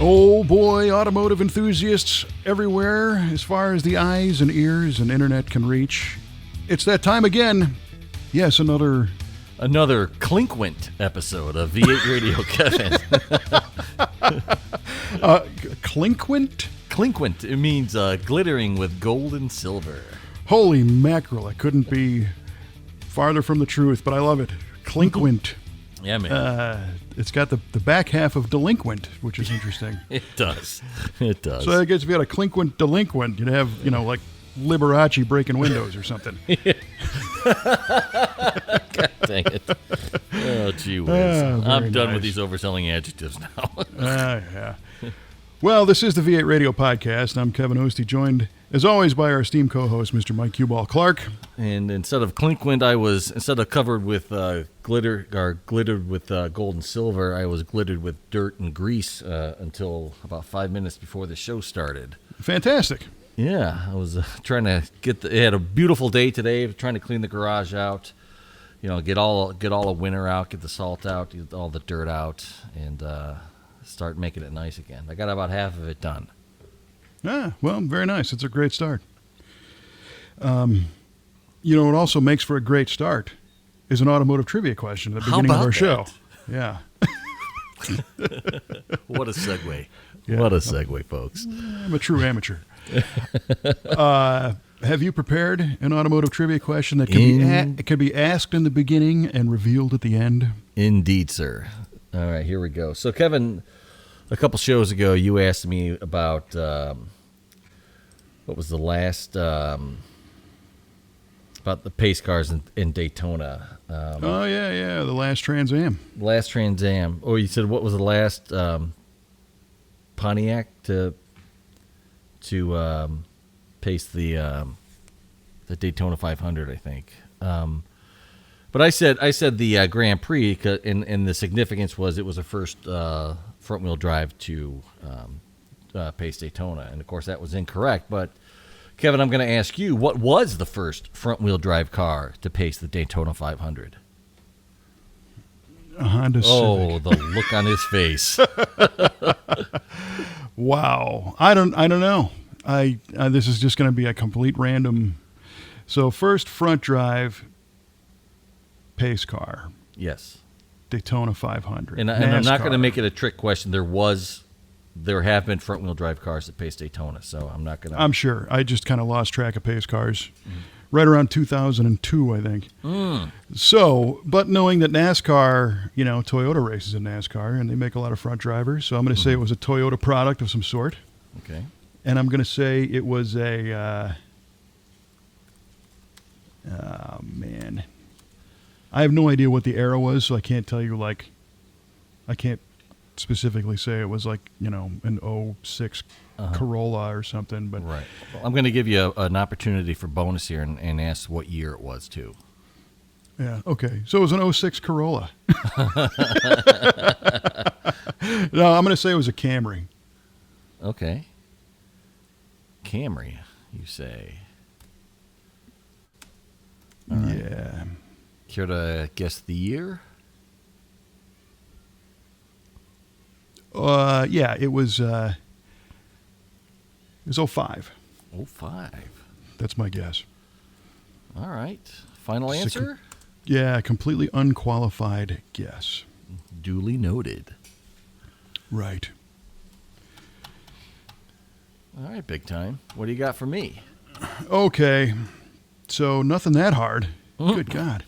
Oh boy, automotive enthusiasts everywhere, as far as the eyes and ears and internet can reach. It's that time again. Yes, another Clinquent episode of V8 Radio, Kevin. Clinquent? Clinquent, it means glittering with gold and silver. Holy mackerel, I couldn't be farther from the truth, but I love it. Clinquent. Yeah, man. It's got the back half of delinquent, which is interesting. It does. It does. So I guess if you had a clinquent delinquent, you'd have, like Liberace breaking windows or something. God dang it. Oh, gee whiz. I'm done with these overselling adjectives now. Yeah. Well, this is the V8 Radio Podcast. I'm Kevin Oeste, joined, as always, by our esteemed co-host, Mr. Mike Q-Ball Clarke. And instead of clinquent, instead of covered with glittered with gold and silver, I was glittered with dirt and grease until about 5 minutes before the show started. Fantastic. Yeah, I was trying to it had a beautiful day today, trying to clean the garage out, get all the winter out, get the salt out, get all the dirt out, and start making it nice again. I got about half of it done. Ah, well, very nice. It's a great start. What also makes for a great start is an automotive trivia question at the beginning of our show. Yeah. What a segue. Yeah. What a segue, folks. I'm a true amateur. Have you prepared an automotive trivia question that can be asked in the beginning and revealed at the end? Indeed, sir. All right, here we go. So, Kevin, a couple shows ago, you asked me about what was the last about the pace cars in Daytona. The last Trans Am. Last Trans Am. Or you said what was the last Pontiac to pace the Daytona 500, I think. But I said the Grand Prix, and the significance was it was the first front-wheel drive to pace Daytona, and of course that was incorrect. But Kevin, I'm going to ask you, what was the first front-wheel drive car to pace the Daytona 500? A Honda Civic. Oh, the look on his face. Wow, I don't know. This is just going to be a complete random. So first front drive pace car. Yes. Daytona 500. And I'm not going to make it a trick question. There have been front wheel drive cars that pace Daytona, so I'm not going to. I'm sure. I just kind of lost track of pace cars. Right around 2002, I think. So, but knowing that NASCAR, Toyota races in NASCAR, and they make a lot of front drivers, so I'm going to say it was a Toyota product of some sort. Okay. And I'm going to say it was a, man. I have no idea what the era was, so I can't tell you, I can't specifically say it was an 06 Corolla or something. But right. Well, I'm going to give you an opportunity for bonus here and ask what year it was, too. Yeah, okay. So it was an 06 Corolla. No, I'm going to say it was a Camry. Okay. Camry, you say? All right. Yeah. Care to guess the year? Yeah, it was 05. 05. That's my guess. All right. Final answer? Yeah, completely unqualified guess. Duly noted. Right. All right, big time. What do you got for me? Okay. So nothing that hard. Good God.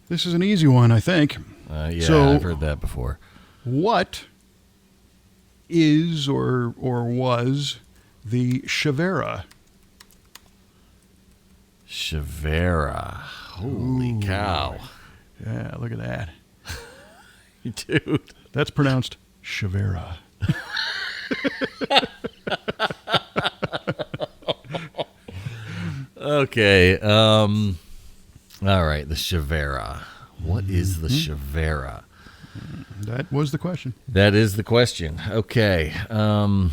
This is an easy one, I think. Yeah, I've heard that before. What is or was the Chevera? Chevera. Holy cow. Yeah, look at that. Dude. That's pronounced Chevera. Okay. All right, the Chevera. What is the Chevera? That was the question. That is the question. Okay. Oh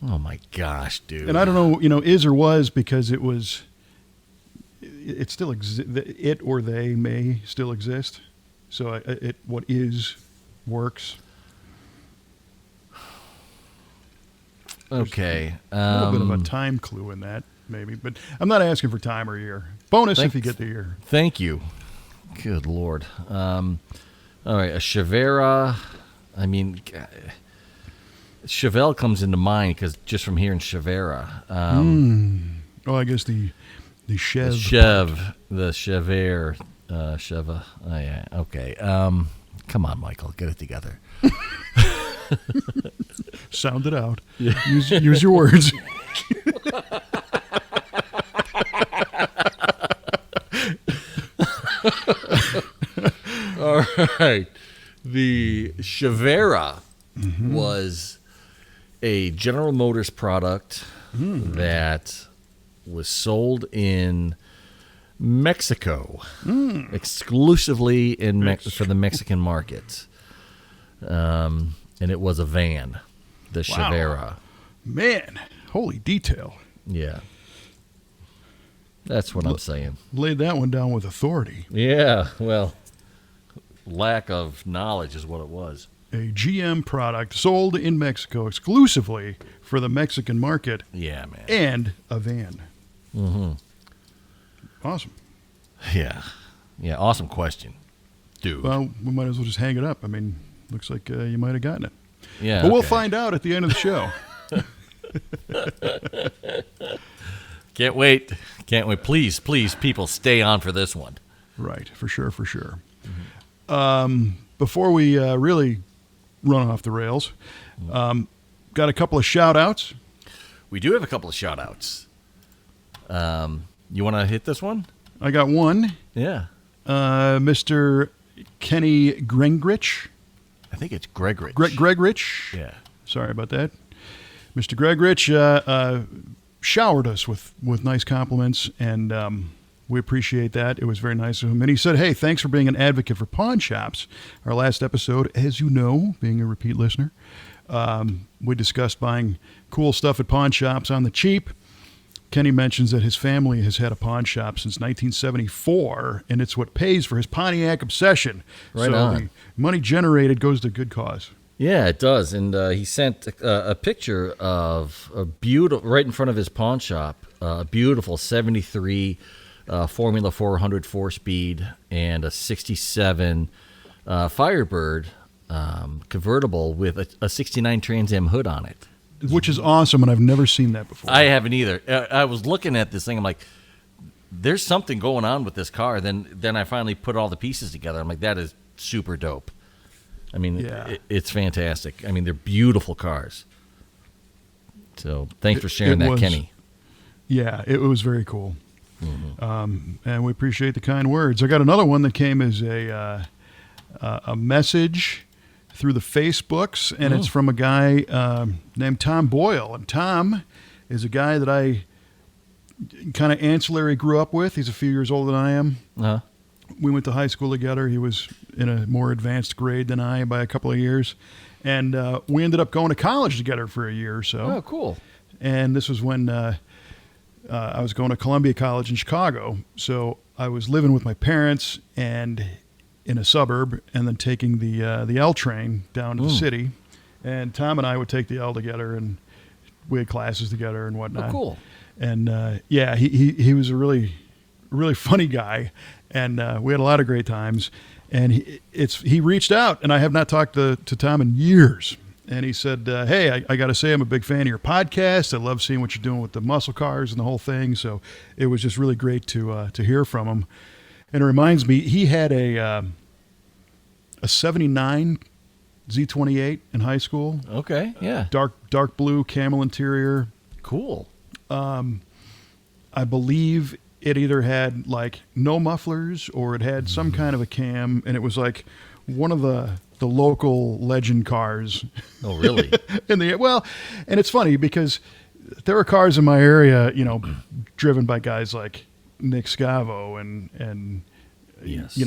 my gosh, dude. And I don't know, is or was, because it was. It still it or they may still exist. So what is works. Okay. A little bit of a time clue in that, maybe. But I'm not asking for time or year. Bonus if you get the year. Thank you. Good Lord. All right, a Chevera. I mean, Chevelle comes into mind because just from hearing Chevera. Oh, I guess the Chev. The Chevere. Cheva. Oh, yeah. Okay. Come on, Michael. Get it together. Sound it out. Yeah. Use your words. All right. The Chevera was a General Motors product that was sold in Mexico, exclusively for the Mexican market. And it was a van, the Chevera. Man, holy detail. Yeah. That's what I'm saying. Laid that one down with authority. Yeah, well, lack of knowledge is what it was. A GM product sold in Mexico exclusively for the Mexican market. Yeah, man. And a van. Mm-hmm. Awesome. Yeah. Yeah, awesome question, dude. Well, we might as well just hang it up. I mean, looks like you might have gotten it. Yeah. But we'll find out at the end of the show. Can't wait. Can't wait. Please, people, stay on for this one. Right, for sure. Before we really run off the rails, got a couple of shout-outs. We do have a couple of shout-outs. You want to hit this one? I got one. Yeah. Mr. Kenny Grengrich. I think it's Gregorich. Gregorich. Yeah. Sorry about that. Mr. Gregorich showered us with nice compliments, and we appreciate that. It was very nice of him. And he said, hey, thanks for being an advocate for pawn shops. Our last episode, as you know, being a repeat listener, we discussed buying cool stuff at pawn shops on the cheap. Kenny mentions that his family has had a pawn shop since 1974, and it's what pays for his Pontiac obsession. Right on. The money generated goes to good cause. Yeah, it does. And he sent a picture of a beautiful, right in front of his pawn shop, a beautiful 73 Formula 400 4-speed and a 67 Firebird convertible with a 69 Trans Am hood on it. Which is awesome, and I've never seen that before. I haven't either. I was looking at this thing. I'm like, there's something going on with this car. Then I finally put all the pieces together. I'm like, that is super dope. I mean, it's fantastic. I mean, they're beautiful cars. So thanks for sharing that, Kenny. Yeah, it was very cool. Mm-hmm. And we appreciate the kind words. I got another one that came as a message through the Facebooks, and it's from a guy named Tom Boyle. And Tom is a guy that I kind of ancillary grew up with. He's a few years older than I am. Uh-huh. We went to high school together. He was in a more advanced grade than I by a couple of years. And we ended up going to college together for a year or so. Oh, cool. And this was when I was going to Columbia College in Chicago. So I was living with my parents and in a suburb, and then taking the L train down to the city. And Tom and I would take the L together, and we had classes together and whatnot. Oh, cool. And he was a really, really funny guy, and we had a lot of great times. And he reached out, and I have not talked to Tom in years. And he said, hey, I got to say I'm a big fan of your podcast. I love seeing what you're doing with the muscle cars and the whole thing. So it was just really great to hear from him. And it reminds me, he had a 79 Z28 in high school. Okay, yeah. Dark blue camel interior. Cool. I believe it either had like no mufflers or it had some kind of a cam, and it was like one of the local legend cars. Oh, really? And it's funny because there are cars in my area, driven by guys like Nick Scavo and yes,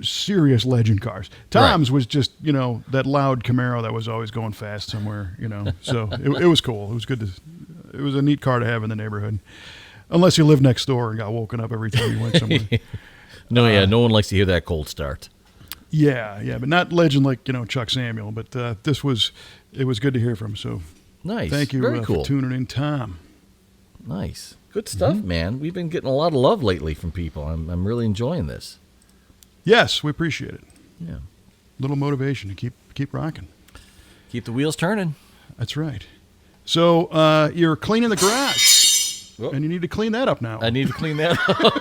serious legend cars. Tom's was just, that loud Camaro that was always going fast somewhere, So it was cool. It was good it was a neat car to have in the neighborhood. Unless you lived next door and got woken up every time you went somewhere. No one likes to hear that cold start. Yeah, but not legend like, Chuck Samuel, but it was good to hear from him. So Nice. Thank you Very cool. for tuning in, Tom. Nice. Good stuff, man. We've been getting a lot of love lately from people. I'm really enjoying this. Yes, we appreciate it. Yeah. Little motivation to keep rocking. Keep the wheels turning. That's right. So you're cleaning the garage, Whoop. and you need to clean that up now. I need to clean that up.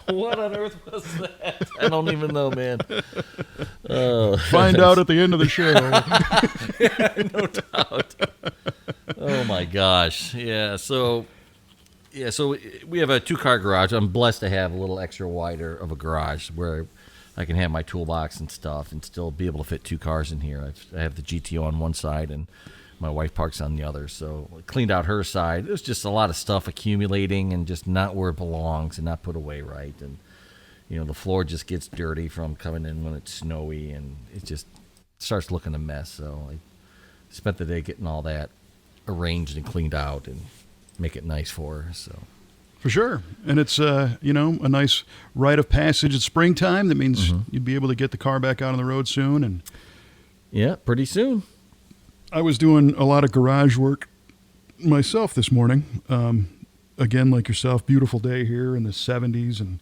What on earth was that? I don't even know, man. Find out at the end of the show. No doubt. Oh my gosh. Yeah. So we have a 2-car garage. I'm blessed to have a little extra wider of a garage where I can have my toolbox and stuff and still be able to fit 2 cars in here. I have the GTO on one side and my wife parks on the other. So I cleaned out her side. There's just a lot of stuff accumulating and just not where it belongs and not put away right. And, the floor just gets dirty from coming in when it's snowy and it just starts looking a mess. So I spent the day getting all that arranged and cleaned out and make it nice for her. So. For sure. And it's, a nice rite of passage at springtime. That means you'd be able to get the car back out on the road soon. And yeah, pretty soon. I was doing a lot of garage work myself this morning. Again, like yourself, beautiful day here in the 70s and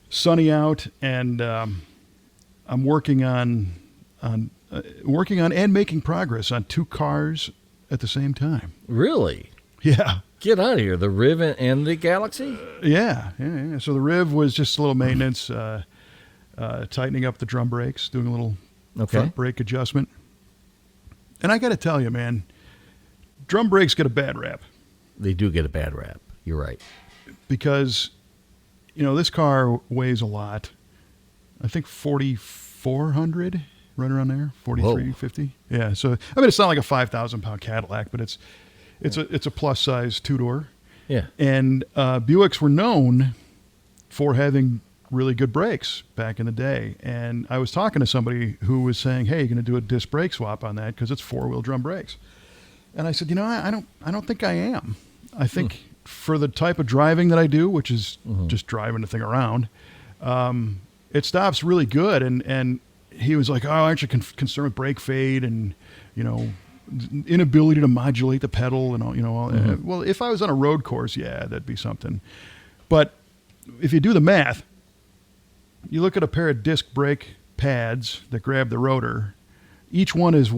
sunny out. And I'm working on and making progress on 2 cars at the same time. Really? Yeah. Get out of here. The Riv and the Galaxy? Yeah. So the Riv was just a little maintenance, tightening up the drum brakes, doing a little front brake adjustment. And I got to tell you, man, drum brakes get a bad rap. They do get a bad rap. You're right. Because, this car weighs a lot. I think 4,400, right around there, 4,350. Yeah. So, it's not like a 5,000-pound Cadillac, but it's a plus-size 2-door. Yeah. And Buicks were known for having really good brakes back in the day. And I was talking to somebody who was saying, "Hey, you're going to do a disc brake swap on that because it's 4-wheel drum brakes." And I said, I don't think I am. I think for the type of driving that I do, which is just driving the thing around, it stops really good. And he was like, "Oh, aren't you concerned with brake fade and inability to modulate the pedal and all, well, if I was on a road course, yeah, that'd be something. But if you do the math, you look at a pair of disc brake pads that grab the rotor. Each one is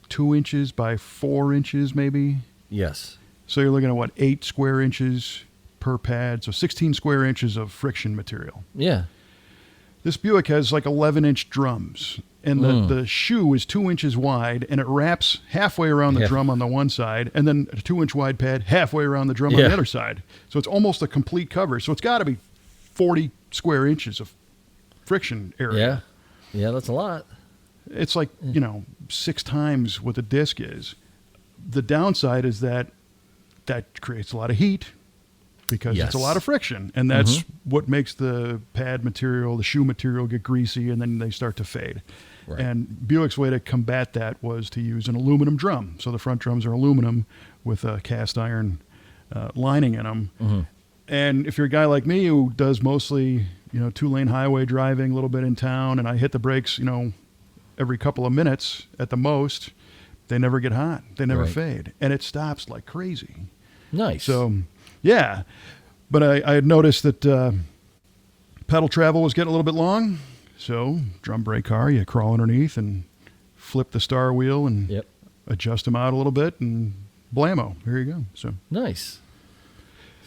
2 inches by 4 inches, maybe? Yes. So you're looking at 8 square inches per pad. So 16 square inches of friction material. Yeah. This Buick has 11-inch drums. And the shoe is 2 inches wide, and it wraps halfway around the drum on the one side, and then a 2-inch wide pad halfway around the drum on the other side. So it's almost a complete cover. So it's got to be 40 square inches of friction area. Yeah, that's a lot. It's 6 times what the disc is. The downside is that creates a lot of heat because it's a lot of friction, and that's what makes the pad material, the shoe material, get greasy, and then they start to fade. Right. And Buick's way to combat that was to use an aluminum drum. So the front drums are aluminum with a cast iron lining in them. And if you're a guy like me who does mostly 2-lane highway driving, a little bit in town, and I hit the brakes every couple of minutes at the most, they never get hot, they never fade, and it stops like crazy. Nice. So yeah, but I had noticed that pedal travel was getting a little bit long. So drum brake car, you crawl underneath and flip the star wheel and adjust them out a little bit, and blammo, here you go. So nice.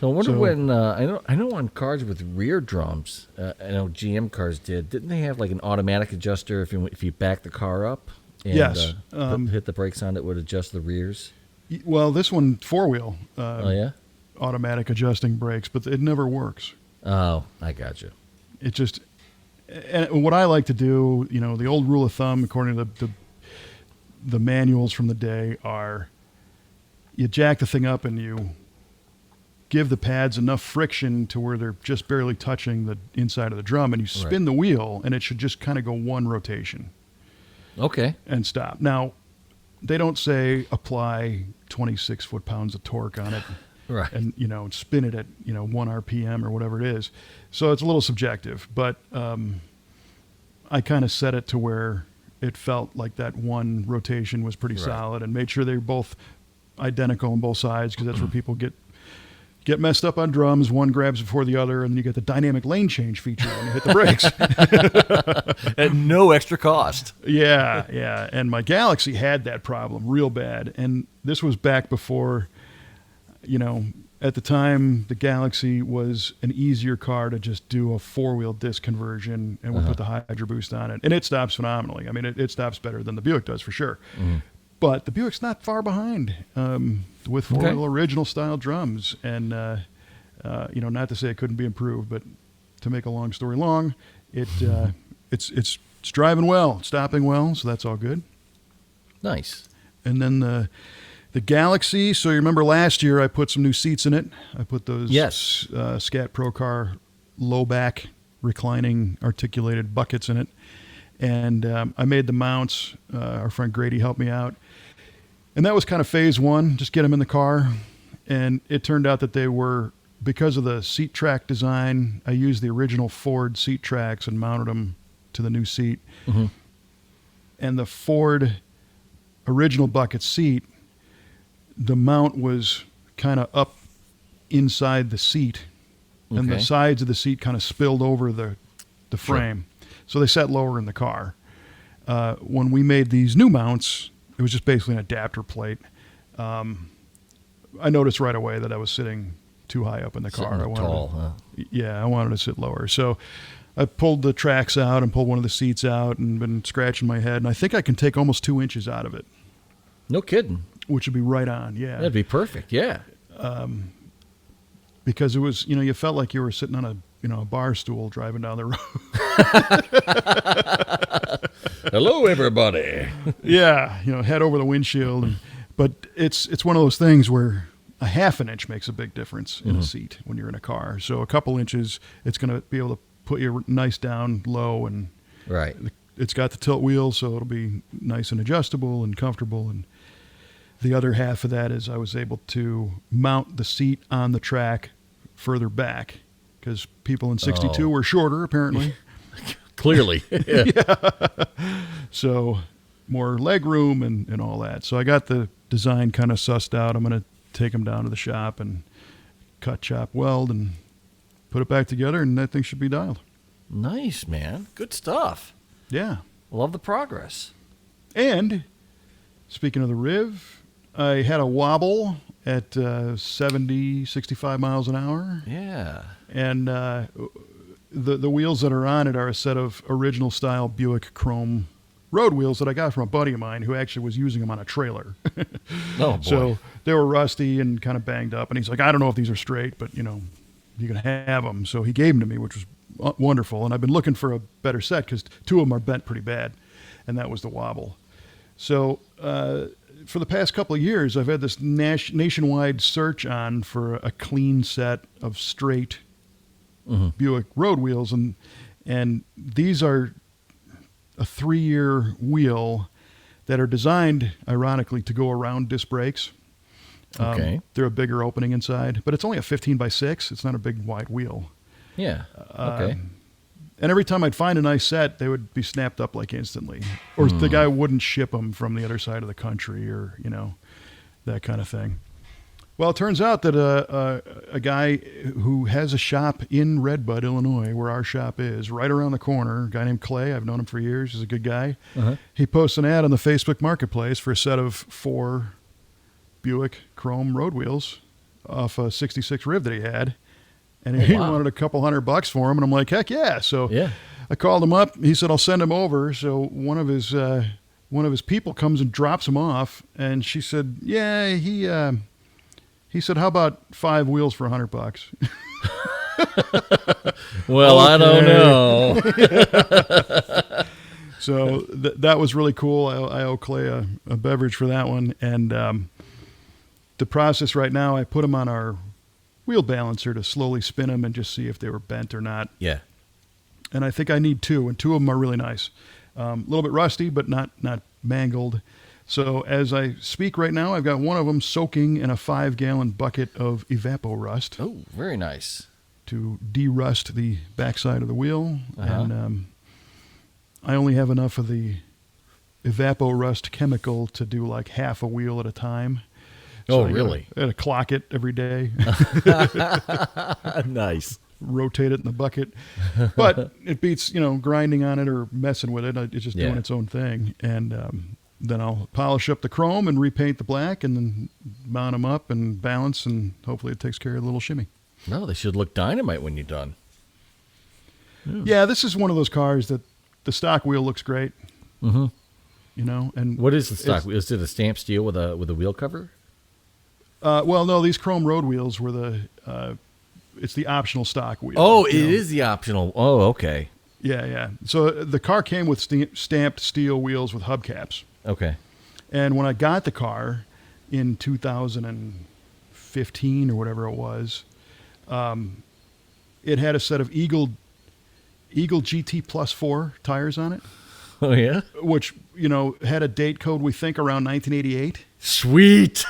So I wonder when I know on cars with rear drums, I know GM cars didn't they have an automatic adjuster if you back the car up and hit the brakes on it would adjust the rears? Well, this one 4-wheel. Automatic adjusting brakes, but it never works. Oh, I got you. It just, and what I like to do, the old rule of thumb, according to the manuals from the day, are you jack the thing up and you give the pads enough friction to where they're just barely touching the inside of the drum, and you spin the wheel, and it should just kind of go one rotation. Okay. And stop. Now, they don't say apply 26 foot-pounds of torque on it. Right. And, spin it at, 1 RPM or whatever it is. So it's a little subjective, but I kind of set it to where it felt like that one rotation was pretty solid, and made sure they were both identical on both sides, because that's where people get messed up on drums. One grabs before the other, and then you get the dynamic lane change feature when you hit the brakes. At no extra cost. Yeah. And my Galaxy had that problem real bad. And this was back before, at the time, the Galaxy was an easier car to just do a four-wheel disc conversion, and we put the Hydro Boost on it. And it stops phenomenally. I mean, it stops better than the Buick does, for sure. But the Buick's not far behind with four-wheel original style drums. And, not to say it couldn't be improved, but to make a long story long, it's driving well, stopping well, so that's all good. Nice. And then the Galaxy, so you remember last year I put some new seats in it. I put those Scat Pro Car low back reclining articulated buckets in it. And I made the mounts. Our friend Grady helped me out. And that was kind of phase one, just get them in the car. And it turned out that they were, because of the seat track design, I used the original Ford seat tracks and mounted them to the new seat. And the Ford original bucket seat, the mount was kind of up inside the seat, and the sides of the seat kind of spilled over the frame. So they sat lower in the car. When we made these new mounts, it was just basically an adapter plate. I noticed right away that I was sitting too high up in the car. I wanted I wanted to sit lower. So I pulled the tracks out and pulled one of the seats out and been scratching my head. And I think I can take almost 2 inches out of it. No kidding. Which would be right on, yeah. That'd be perfect, yeah. Because it was, you felt like you were sitting on a bar stool driving down the road. Hello, everybody. Yeah, head over the windshield. But it's one of those things where a half an inch makes a big difference in a seat when you're in a car. So a couple inches, it's going to be able to put you nice down low, and it's got the tilt wheel, so it'll be nice and adjustable and comfortable. And the other half of that is I was able to mount the seat on the track further back, because people in 62 were shorter, apparently. Clearly. Yeah. So more leg room and all that. So I got the design kind of sussed out. I'm going to take them down to the shop and cut, chop, weld, and put it back together, and that thing should be dialed. Nice, man. Good stuff. Yeah. Love the progress. And speaking of the Riv, I had a wobble at 65 miles an hour. Yeah. And the wheels that are on it are a set of original style Buick chrome road wheels that I got from a buddy of mine who actually was using them on a trailer. Oh, boy. So they were rusty and kind of banged up. And he's like, I don't know if these are straight, but, you can have them. So he gave them to me, which was wonderful. And I've been looking for a better set because 2 of them are bent pretty bad. And that was the wobble. So for the past couple of years, I've had this nationwide search on for a clean set of straight Buick road wheels. And these are a 3-year wheel that are designed, ironically, to go around disc brakes. They're a bigger opening inside, but it's only a 15x6. It's not a big wide wheel. Yeah. Okay. And every time I'd find a nice set, they would be snapped up like instantly, or the guy wouldn't ship them from the other side of the country, or that kind of thing. Well, it turns out that a guy who has a shop in Redbud, Illinois, where our shop is, right around the corner, a guy named Clay, I've known him for years, he's a good guy. He posts an ad on the Facebook Marketplace for a set of 4 Buick chrome road wheels off a 66 Riv that he had. And he wanted a couple $100 for them, and I'm like, heck yeah. So I called him up. He said, I'll send him over. So one of his people comes and drops him off, and she said, yeah, he said, how about 5 wheels for $100? Well, I don't know. So that was really cool. I owe Clay a beverage for that one. And the process right now, I put them on our wheel balancer to slowly spin them and just see if they were bent or not. Yeah. And I think I need 2, and 2 of them are really nice. A little bit rusty, but not mangled. So as I speak right now, I've got one of them soaking in a 5-gallon bucket of Evapo-Rust. Oh, very nice. To de-rust the backside of the wheel. And I only have enough of the evaporust chemical to do like half a wheel at a time. Oh, I really? had to clock it every day. Nice. Rotate it in the bucket. But it beats, grinding on it or messing with it. It's just doing its own thing. And then I'll polish up the chrome and repaint the black and then mount them up and balance, and hopefully it takes care of the little shimmy. No, they should look dynamite when you're done. Yeah, this is one of those cars that the stock wheel looks great. Mm-hmm. And what is the stock? Is it a stamped steel with a wheel cover? Well, no, these chrome road wheels were it's the optional stock wheel. Oh, it is the optional. Oh, okay. Yeah. So the car came with stamped steel wheels with hubcaps. Okay. And when I got the car in 2015 or whatever it was, it had a set of Eagle GT Plus 4 tires on it. Oh, yeah? Which, had a date code, we think, around 1988. Sweet.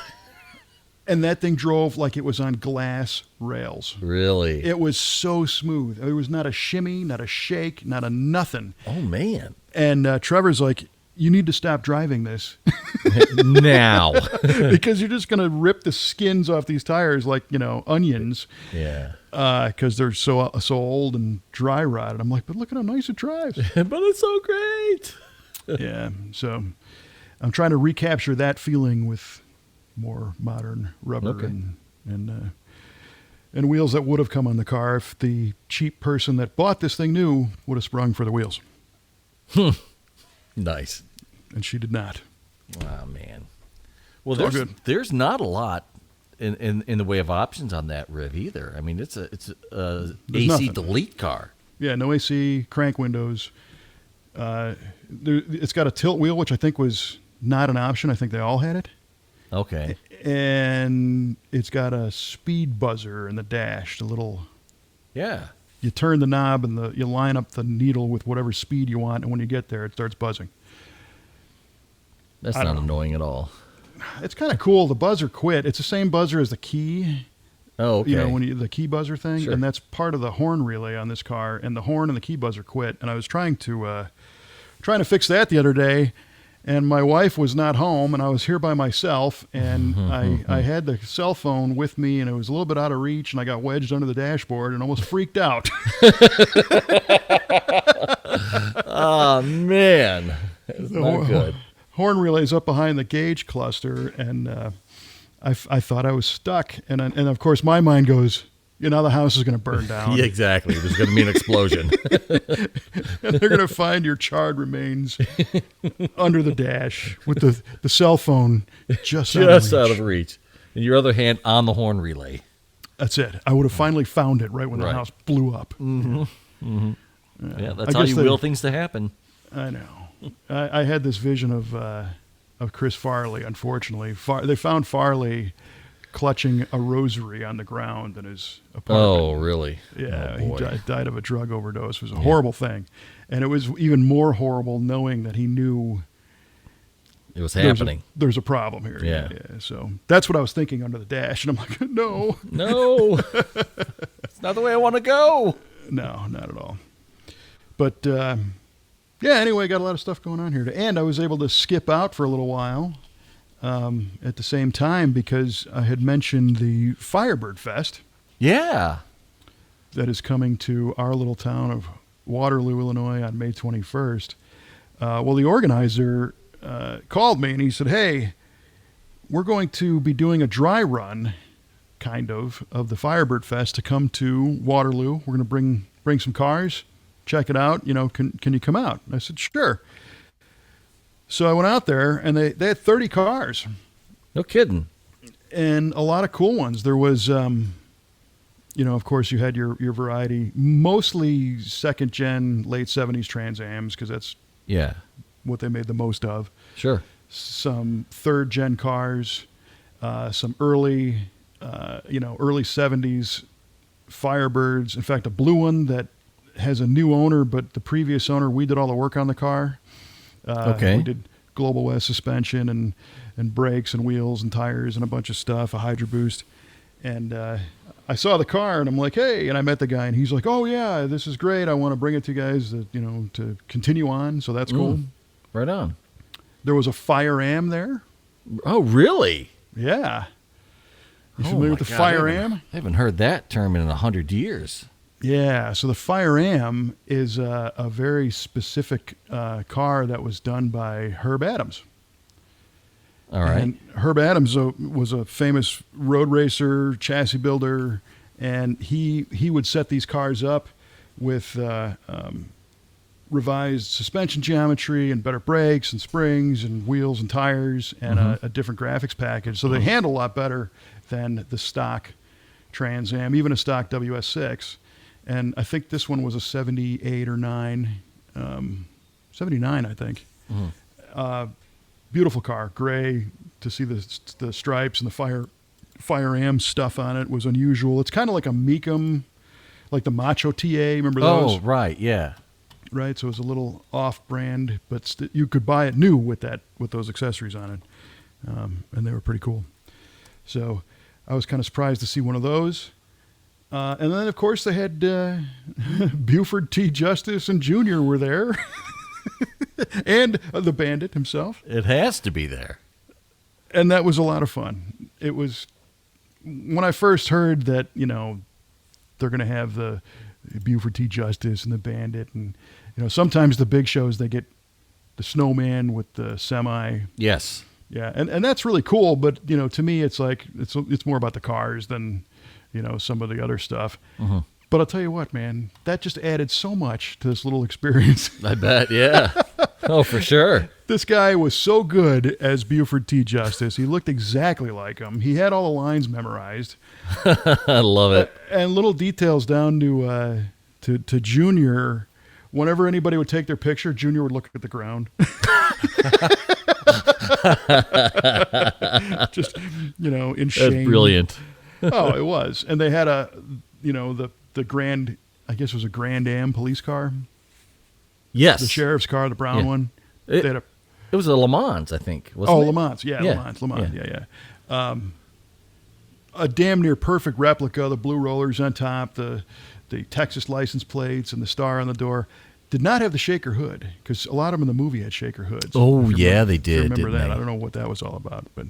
And that thing drove like it was on glass rails. Really? It was so smooth. There was not a shimmy, not a shake, not a nothing. Oh, man. And Trevor's like, you need to stop driving this. Now. Because you're just going to rip the skins off these tires like, onions. Yeah. Because they're so old and dry rotted. I'm like, but look at how nice it drives. But it's so great. Yeah. So I'm trying to recapture that feeling with more modern rubber and wheels that would have come on the car if the cheap person that bought this thing new would have sprung for the wheels. Nice. And she did not. Wow, man. Well, It's there's not a lot in the way of options on that Riv either. I mean, it's a AC nothing. delete car. Yeah, no AC, crank windows. It's got a tilt wheel, which I think was not an option. I think they all had it. Okay. And it's got a speed buzzer in the dash, Yeah. You turn the knob and you line up the needle with whatever speed you want, and when you get there, it starts buzzing. That's not annoying at all. It's kind of cool. The buzzer quit. It's the same buzzer as the key. Oh, okay. When the key buzzer thing, Sure. and that's part of the horn relay on this car. And the horn and the key buzzer quit. And I was trying to fix that the other day, and my wife was not home, and I was here by myself, and I had the cell phone with me, and it was a little bit out of reach, and I got wedged under the dashboard and almost freaked out. Oh, man. That's not good. Horn relay's up behind the gauge cluster, and I thought I was stuck. And of course, my mind goes, the house is going to burn down. Yeah, exactly. There's going to be an explosion. And they're going to find your charred remains under the dash with the cell phone just out of reach. And your other hand on the horn relay. That's it. I would have finally found it right when the house blew up. Mm-hmm. Mm-hmm. Yeah, that's how you will things to happen. I know. I had this vision of Chris Farley, unfortunately. They found Farley clutching a rosary on the ground in his apartment. Oh, really? Yeah, oh, he died of a drug overdose. It was a horrible thing. And it was even more horrible knowing that he knew it was happening. There's a problem here. Yeah. So that's what I was thinking under the dash. And I'm like, no. No. It's not the way I want to go. No, not at all. But, anyway, got a lot of stuff going on here. And I was able to skip out for a little while. At the same time, because I had mentioned the Firebird Fest. Yeah. That is coming to our little town of Waterloo, Illinois on May 21st. Well, the organizer called me and he said, hey, we're going to be doing a dry run, kind of the Firebird Fest to come to Waterloo. We're going to bring some cars, check it out. Can you come out? And I said, sure. So I went out there, and they had 30 cars. No kidding. And a lot of cool ones. There was, of course, you had your variety, mostly second-gen, late 70s Trans Ams, because that's what they made the most of. Sure. Some third-gen cars, some early 70s Firebirds. In fact, a blue one that has a new owner, but the previous owner, we did all the work on the car. Okay. We did Global West suspension and brakes and wheels and tires and a bunch of stuff, a Hydro Boost. And I saw the car and I'm like, hey, and I met the guy and he's like, oh yeah, this is great. I want to bring it to you guys to continue on. So that's cool. Right on. There was a Fire Am there. Oh, really? Yeah. You Oh, familiar my with the God, Fire I Am? haven't heard that term in 100 years. Yeah. So the Fire Am is a very specific car that was done by Herb Adams. All right. And Herb Adams was a famous road racer, chassis builder, and he would set these cars up with revised suspension geometry and better brakes and springs and wheels and tires and a different graphics package. So they handle a lot better than the stock Trans Am, even a stock WS6. And I think this one was a 78 or 9, 79, I think. Beautiful car, gray. To see the stripes and the Fire Am stuff on it was unusual. It's kind of like a Mecum, like the Macho TA. Remember those? Oh, right, yeah. Right, so it was a little off-brand, but you could buy it new with those accessories on it, and they were pretty cool. So I was kind of surprised to see one of those. And then, of course, they had Buford T. Justice and Jr. were there, and the Bandit himself. It has to be there. And that was a lot of fun. It was, when I first heard that, they're going to have the Buford T. Justice and the Bandit, and, sometimes the big shows, they get the Snowman with the semi. Yes. Yeah, and that's really cool, but, to me, it's like, it's more about the cars than, some of the other stuff. But I'll tell you what, man, that just added so much to this little experience. I bet, yeah. Oh, for sure. This guy was so good as Buford T. Justice. He looked exactly like him. He had all the lines memorized. I love it. And little details down to Junior. Whenever anybody would take their picture, Junior would look at the ground. Just, in shame. That's brilliant. Oh, it was. And they had the Grand, I guess it was a Grand Am police car. Yes. The sheriff's car, the brown one. It was a Le Mans, I think. Wasn't it? Le Mans. Yeah, Yeah. Le Mans. Yeah. A damn near perfect replica. The blue rollers on top, the Texas license plates, and the star on the door. Did not have the shaker hood, because a lot of them in the movie had shaker hoods. Oh, yeah, they did. Remember didn't that? they? I don't know what that was all about, but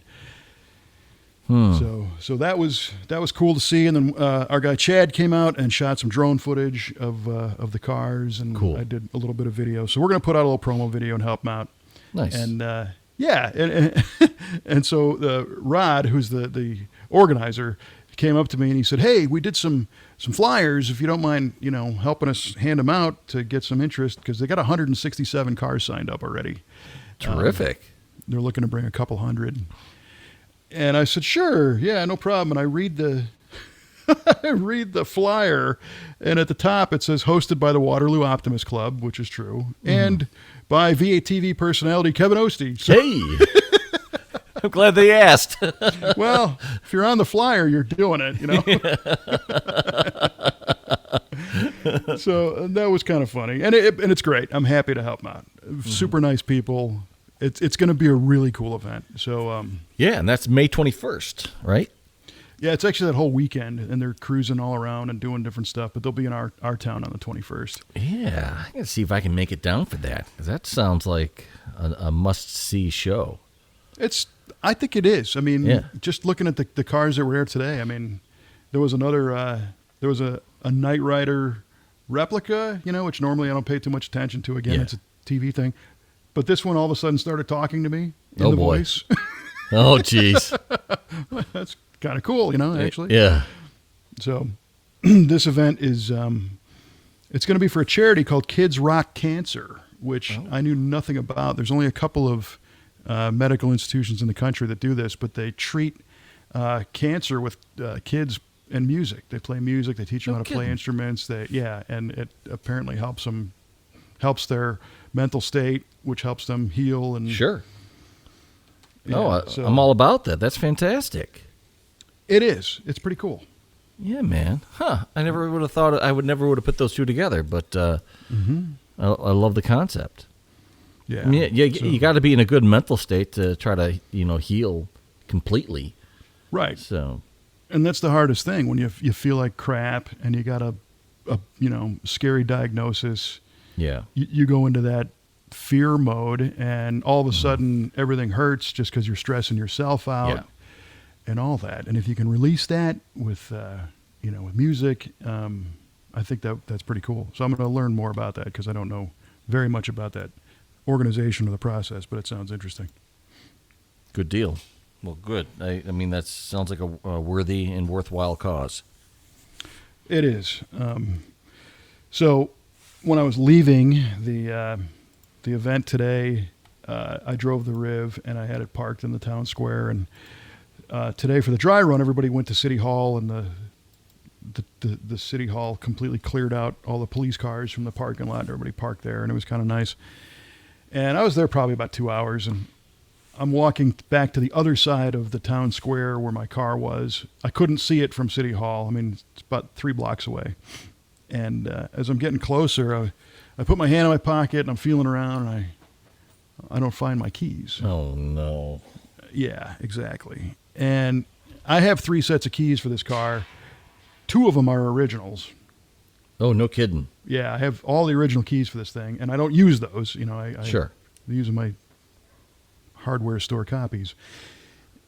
so that was cool to see. And then our guy Chad came out and shot some drone footage of the cars, and Cool. I did a little bit of video. So we're going to put out a little promo video and help him out. Nice. And and so Rod, who's the organizer, came up to me and he said, "Hey, we did some flyers. If you don't mind, helping us hand them out to get some interest, because they got 167 cars signed up already. Terrific. They're looking to bring a couple hundred." And I said, "Sure, yeah, no problem." And I read the flyer, and at the top it says hosted by the Waterloo Optimist Club, which is true, and by VATV personality Kevin Ostie. So, Hey. I'm glad they asked. well, if you're on the flyer, you're doing it, So that was kind of funny, and it's great. I'm happy to help them out. Super nice people. It's going to be a really cool event. So Yeah, and that's May 21st, right? yeah, it's actually that whole weekend, and they're cruising all around and doing different stuff. But they'll be in our town on the 21st. Yeah, I got to see if I can make it down for that, because that sounds like a must-see show. I think it is. I mean, Yeah. just looking at the cars that were here today, I mean, there was another, there was a Knight Rider replica, which normally I don't pay too much attention to. Again, Yeah. it's a TV thing. But this one all of a sudden started talking to me in Oh, the boy. voice. Oh, jeez. That's kind of cool, actually. Yeah. So this event is, it's going to be for a charity called Kids Rock Cancer, which I knew nothing about. There's only a couple of medical institutions in the country that do this, but they treat cancer with kids and music. They play music. They teach them how to play instruments. And it apparently helps their mental state, which helps them heal. And Sure. yeah, I'm all about that. That's fantastic. It is. It's pretty cool. Yeah, man. Huh. I never would have thought, I would never put those two together, but I love the concept. Yeah. I mean, you got to be in a good mental state to try to, heal completely. Right. So, And that's the hardest thing, when you feel like crap and you got a scary diagnosis. yeah. You go into that fear mode, and all of a sudden everything hurts just because you're stressing yourself out and all that. And if you can release that with with music, I think that's pretty cool. So I'm going to learn more about that because I don't know very much about that organization of the process, but it sounds interesting. Good deal. Well, good. I mean, that sounds like a worthy and worthwhile cause. It is. So when I was leaving the event today, I drove the Riv and I had it parked in the town square. And today for the dry run, everybody went to City Hall, and the City Hall completely cleared out all the police cars from the parking lot, and everybody parked there, and it was kind of nice. And I was there probably about 2 hours, and I'm walking back to the other side of the town square where my car was. I couldn't see it from City Hall. I mean, it's about 3 blocks away. And as I'm getting closer, I put my hand in my pocket, and I'm feeling around, and I don't find my keys. Oh, no. Yeah, exactly. And I have 3 sets of keys for this car. 2 of them are originals. Oh, no kidding. Yeah, I have all the original keys for this thing, and I don't use those. Sure. I use my hardware store copies.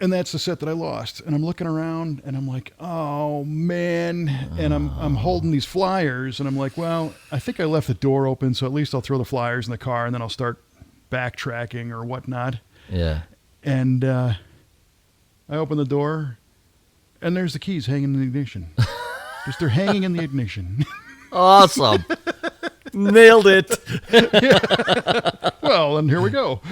And that's the set that I lost. And I'm looking around, and I'm like, oh, man. And I'm holding these flyers, and I'm like, well, I think I left the door open, so at least I'll throw the flyers in the car, and then I'll start backtracking or whatnot. Yeah. And I open the door, and there's the keys hanging in the ignition. Just they're hanging in the ignition. Awesome. Nailed it. Yeah. Well, and here we go.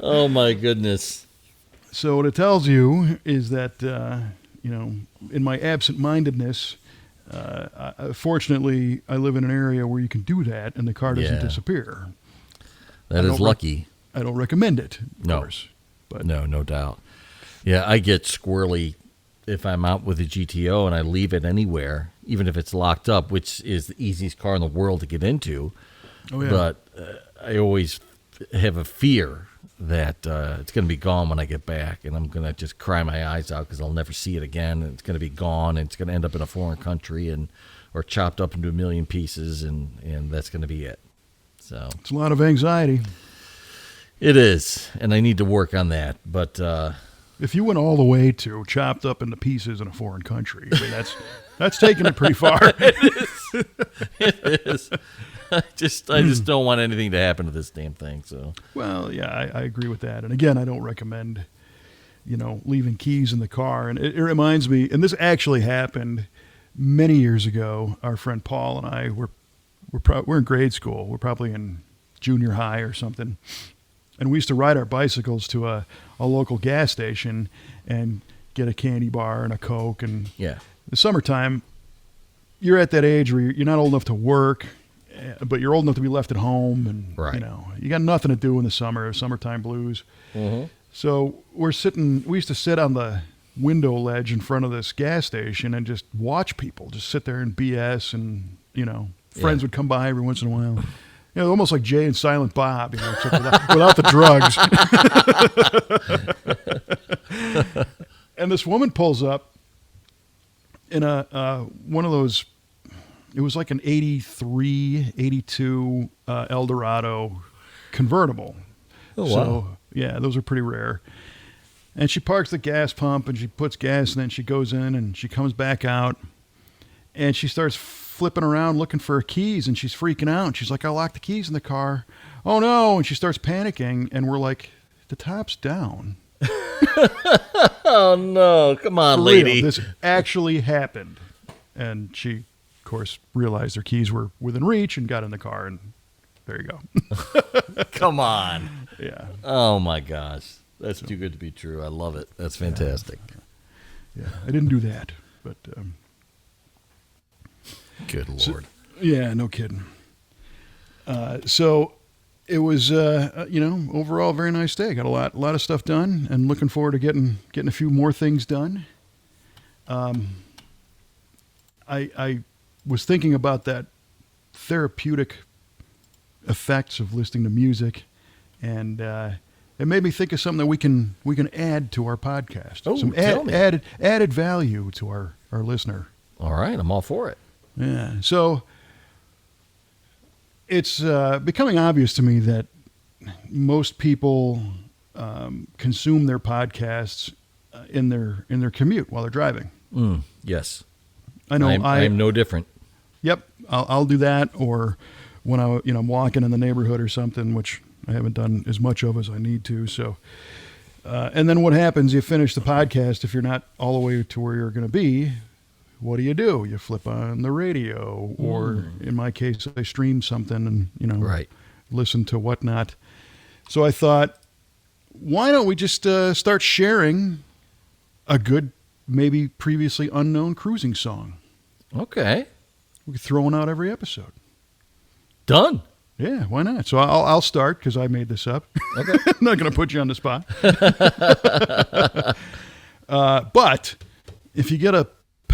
Oh, my goodness. So what it tells you is that, in my absent-mindedness, fortunately, I live in an area where you can do that, and the car doesn't disappear. That is lucky. I don't recommend it, of No. course. But No doubt. Yeah, I get squirrely if I'm out with a GTO and I leave it anywhere, even if it's locked up, which is the easiest car in the world to get into. Oh, yeah. But I always have a fear that it's going to be gone when I get back, and I'm going to just cry my eyes out because I'll never see it again, and it's going to be gone, and it's going to end up in a foreign country or chopped up into a million pieces, and that's going to be it. So it's a lot of anxiety. It is, and I need to work on that. But if you went all the way to chopped up into pieces in a foreign country, I mean, that's taking it pretty far. It is. I just don't want anything to happen to this damn thing. So. Well, yeah, I agree with that. And again, I don't recommend, leaving keys in the car. And it reminds me, and this actually happened many years ago. Our friend Paul and I we're in grade school. We're probably in junior high or something. And we used to ride our bicycles to a local gas station and get a candy bar and a Coke. And the summertime, you're at that age where you're not old enough to work, but you're old enough to be left at home. And, you got nothing to do in the summertime blues. Mm-hmm. So we used to sit on the window ledge in front of this gas station and just watch people just sit there and BS. And, friends would come by every once in a while. Almost like Jay and Silent Bob, except without the drugs. And this woman pulls up in one of those, it was like an 83, 82 Eldorado convertible. Oh, wow. So, yeah, those are pretty rare. And she parks the gas pump, and she puts gas, and then she goes in, and she comes back out, and she starts flipping around looking for her keys, and she's freaking out. She's like, I locked the keys in the car. Oh, no. And she starts panicking, and we're like, the top's down. Oh, no. Come on, For lady. real, this actually happened. And she, of course, realized her keys were within reach and got in the car, and there you go. Come on. Yeah. Oh, my gosh. That's too good to be true. I love it. That's fantastic. Yeah. I didn't do that, but... Good Lord. So, yeah, no kidding. So it was, overall a very nice day. Got a lot of stuff done, and looking forward to getting a few more things done. I was thinking about that therapeutic effects of listening to music, and it made me think of something that we can add to our podcast. Oh, some tell me. added value to our listener. All right, I'm all for it. Yeah. So it's becoming obvious to me that most people consume their podcasts in their commute while they're driving. Yes. I know I'm no different. Yep, I'll do that, or when I'm walking in the neighborhood or something, which I haven't done as much of as I need to. So, and then what happens? You finish the podcast. If you're not all the way to where you're going to be, what do? You flip on the radio, or in my case, I stream something and Right. listen to whatnot. So I thought, why don't we just start sharing a good, maybe previously unknown cruising song? Okay. We could throw one out every episode. Done. Yeah, why not? So I'll start because I made this up. Okay. I'm not going to put you on the spot. But if you get a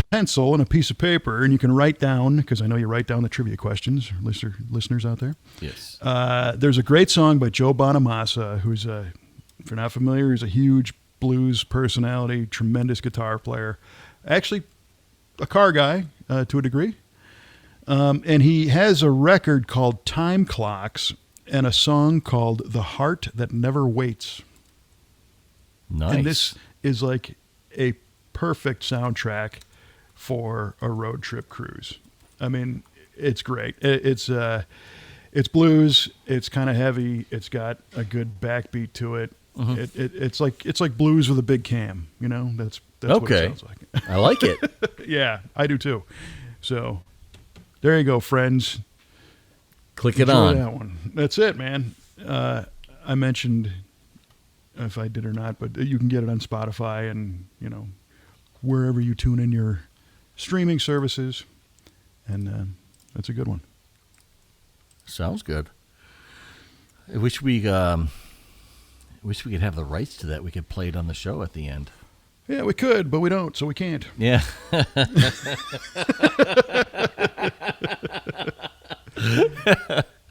pencil and a piece of paper and you can write down, because I know you write down the trivia questions, listeners out there. Yes. There's a great song by Joe Bonamassa, who's if you're not familiar, he's a huge blues personality, tremendous guitar player, actually a car guy to a degree. And he has a record called Time Clocks and a song called The Heart That Never Waits. Nice. And this is like a perfect soundtrack for a road trip cruise. I mean, it's great. It's blues. It's kind of heavy. It's got a good backbeat to it. Mm-hmm. It's like blues with a big cam. That's okay. What it sounds like. I like it. Yeah, I do too. So there you go, friends. Click it Enjoy on. that one. That's it, man. I mentioned if I did or not, but you can get it on Spotify and wherever you tune in your streaming services, and that's a good one. Sounds good. I wish we could have the rights to that. We could play it on the show at the end. Yeah, we could, but we don't, so we can't. Yeah.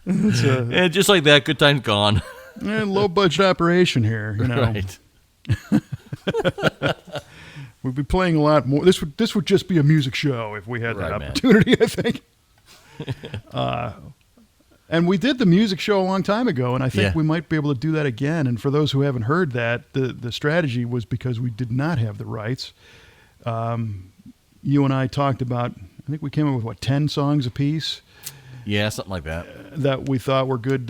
And just like that, good time's gone. Low budget operation here, Right. We'd be playing a lot more. This would just be a music show if we had that man. opportunity, I think. And we did the music show a long time ago, and I think we might be able to do that again. And for those who haven't heard that, the strategy was because we did not have the rights. You and I talked about, I think we came up with, 10 songs apiece? Yeah, something like that. That we thought were good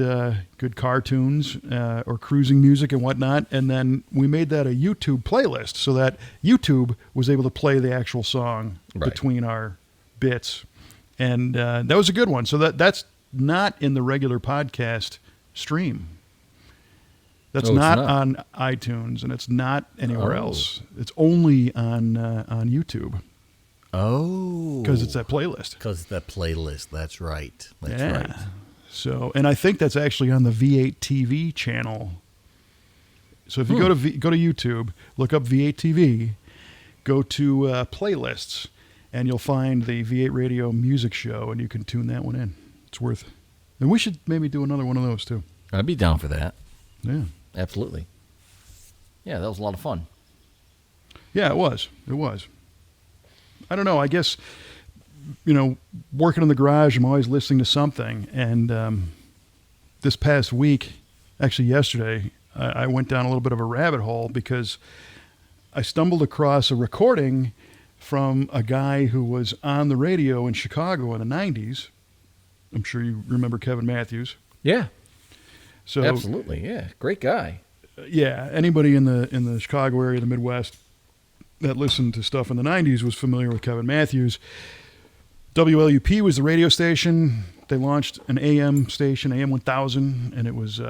cartoons or cruising music and whatnot. And then we made that a YouTube playlist so that YouTube was able to play the actual song between our bits. And that was a good one. So that's not in the regular podcast stream. That's not on iTunes, and it's not anywhere else. It's only on YouTube. Oh. Because it's that playlist. That's right. That's right. So, and I think that's actually on the V8 TV channel. So if you go to YouTube, look up V8 TV, go to playlists, and you'll find the V8 Radio Music Show, and you can tune that one in. It's worth it. And we should maybe do another one of those, too. I'd be down for that. Yeah. Absolutely. Yeah, that was a lot of fun. Yeah, it was. It was. I don't know. I guess, working in the garage, I'm always listening to something. And this past week, actually yesterday, I went down a little bit of a rabbit hole because I stumbled across a recording from a guy who was on the radio in Chicago in the 90s. I'm sure you remember Kevin Matthews. Yeah. So absolutely, yeah. Great guy. Yeah, anybody in the Chicago area, the Midwest, that listened to stuff in the 90s was familiar with Kevin Matthews. WLUP was the radio station. They launched an AM station, AM 1000, and it was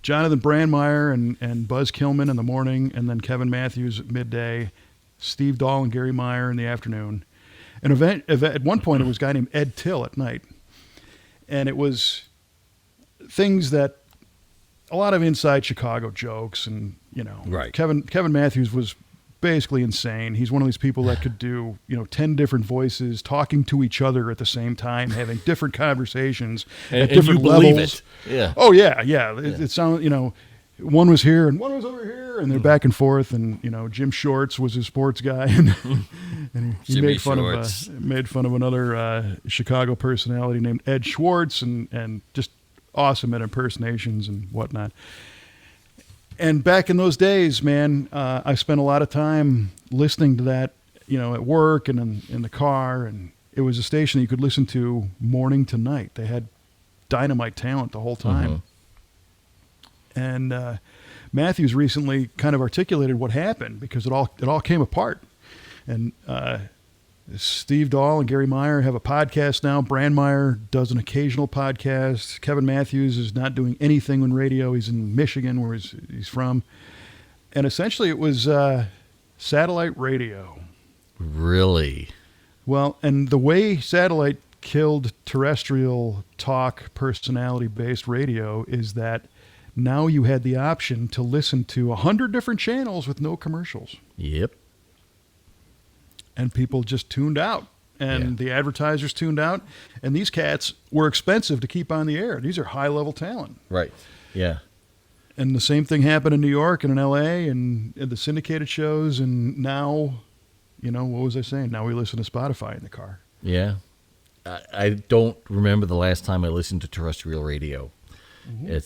Jonathan Brandmeier and Buzz Killman in the morning, and then Kevin Matthews at midday, Steve Dahl and Gary Meyer in the afternoon. An event at one point, it was a guy named Ed Till at night. And it was things that, a lot of inside Chicago jokes, and, Right. Kevin Matthews was basically insane. He's one of these people that could do, 10 different voices, talking to each other at the same time, having different conversations at different levels. Believe it. Yeah. Oh, yeah. It sounded, one was here and one was over here, and they're back and forth, and, Jim Shorts was his sports guy, and And he Jimmy made fun of another Chicago personality named Ed Schwartz, and just awesome at impersonations and whatnot. And back in those days, man, I spent a lot of time listening to that, at work and in the car, and it was a station that you could listen to morning to night. They had dynamite talent the whole time. And Matthews recently kind of articulated what happened, because it all came apart. And Steve Dahl and Gary Meyer have a podcast now. Brandmeier does an occasional podcast. Kevin Matthews is not doing anything on radio. He's in Michigan, where he's from. And essentially it was satellite radio. Really? Well, and the way satellite killed terrestrial talk personality-based radio is that now you had the option to listen to 100 different channels with no commercials. Yep. And people just tuned out, and the advertisers tuned out, and these cats were expensive to keep on the air. These are high-level talent. Right. Yeah. And the same thing happened in New York and in L.A. and the syndicated shows, and now, what was I saying? Now we listen to Spotify in the car. Yeah. I don't remember the last time I listened to terrestrial radio.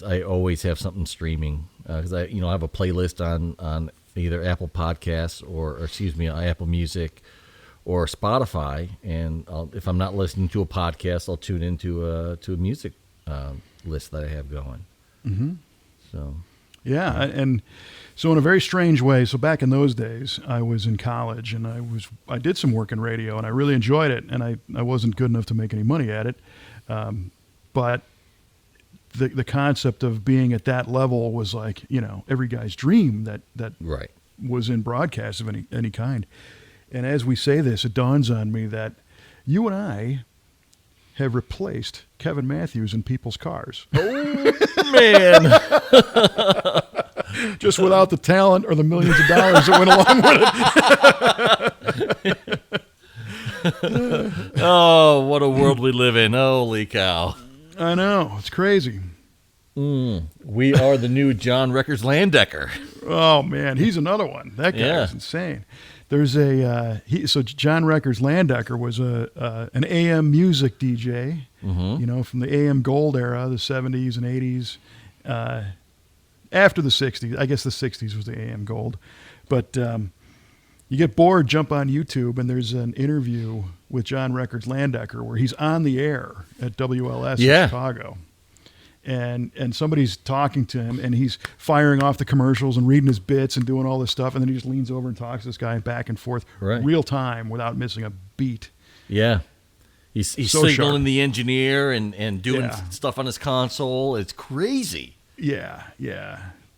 I always have something streaming, because I have a playlist on either Apple Podcasts or Apple Music or Spotify, and if I'm not listening to a podcast, I'll tune into a music list that I have going. So, yeah, and so in a very strange way. So back in those days, I was in college, and I did some work in radio, and I really enjoyed it, and I wasn't good enough to make any money at it, but the concept of being at that level was like, every guy's dream that right. was in broadcast of any kind. And as we say this, it dawns on me that you and I have replaced Kevin Matthews in people's cars. Oh, man. Just without the talent or the millions of dollars that went along with it. Oh, what a world we live in. Holy cow. I know. It's crazy. We are the new John Records Landecker. Oh, man. He's another one. That guy is insane. There's so John Records Landecker was an AM music DJ, from the AM Gold era, the 70s and 80s. After the 60s, I guess the 60s was the AM Gold. But you get bored, jump on YouTube, and there's an interview with John Records Landecker where he's on the air at WLS in Chicago. And somebody's talking to him, and he's firing off the commercials and reading his bits and doing all this stuff, and then he just leans over and talks to this guy back and forth, real time, without missing a beat. Yeah. He's so signaling sharp. the engineer and doing stuff on his console. It's crazy. Yeah.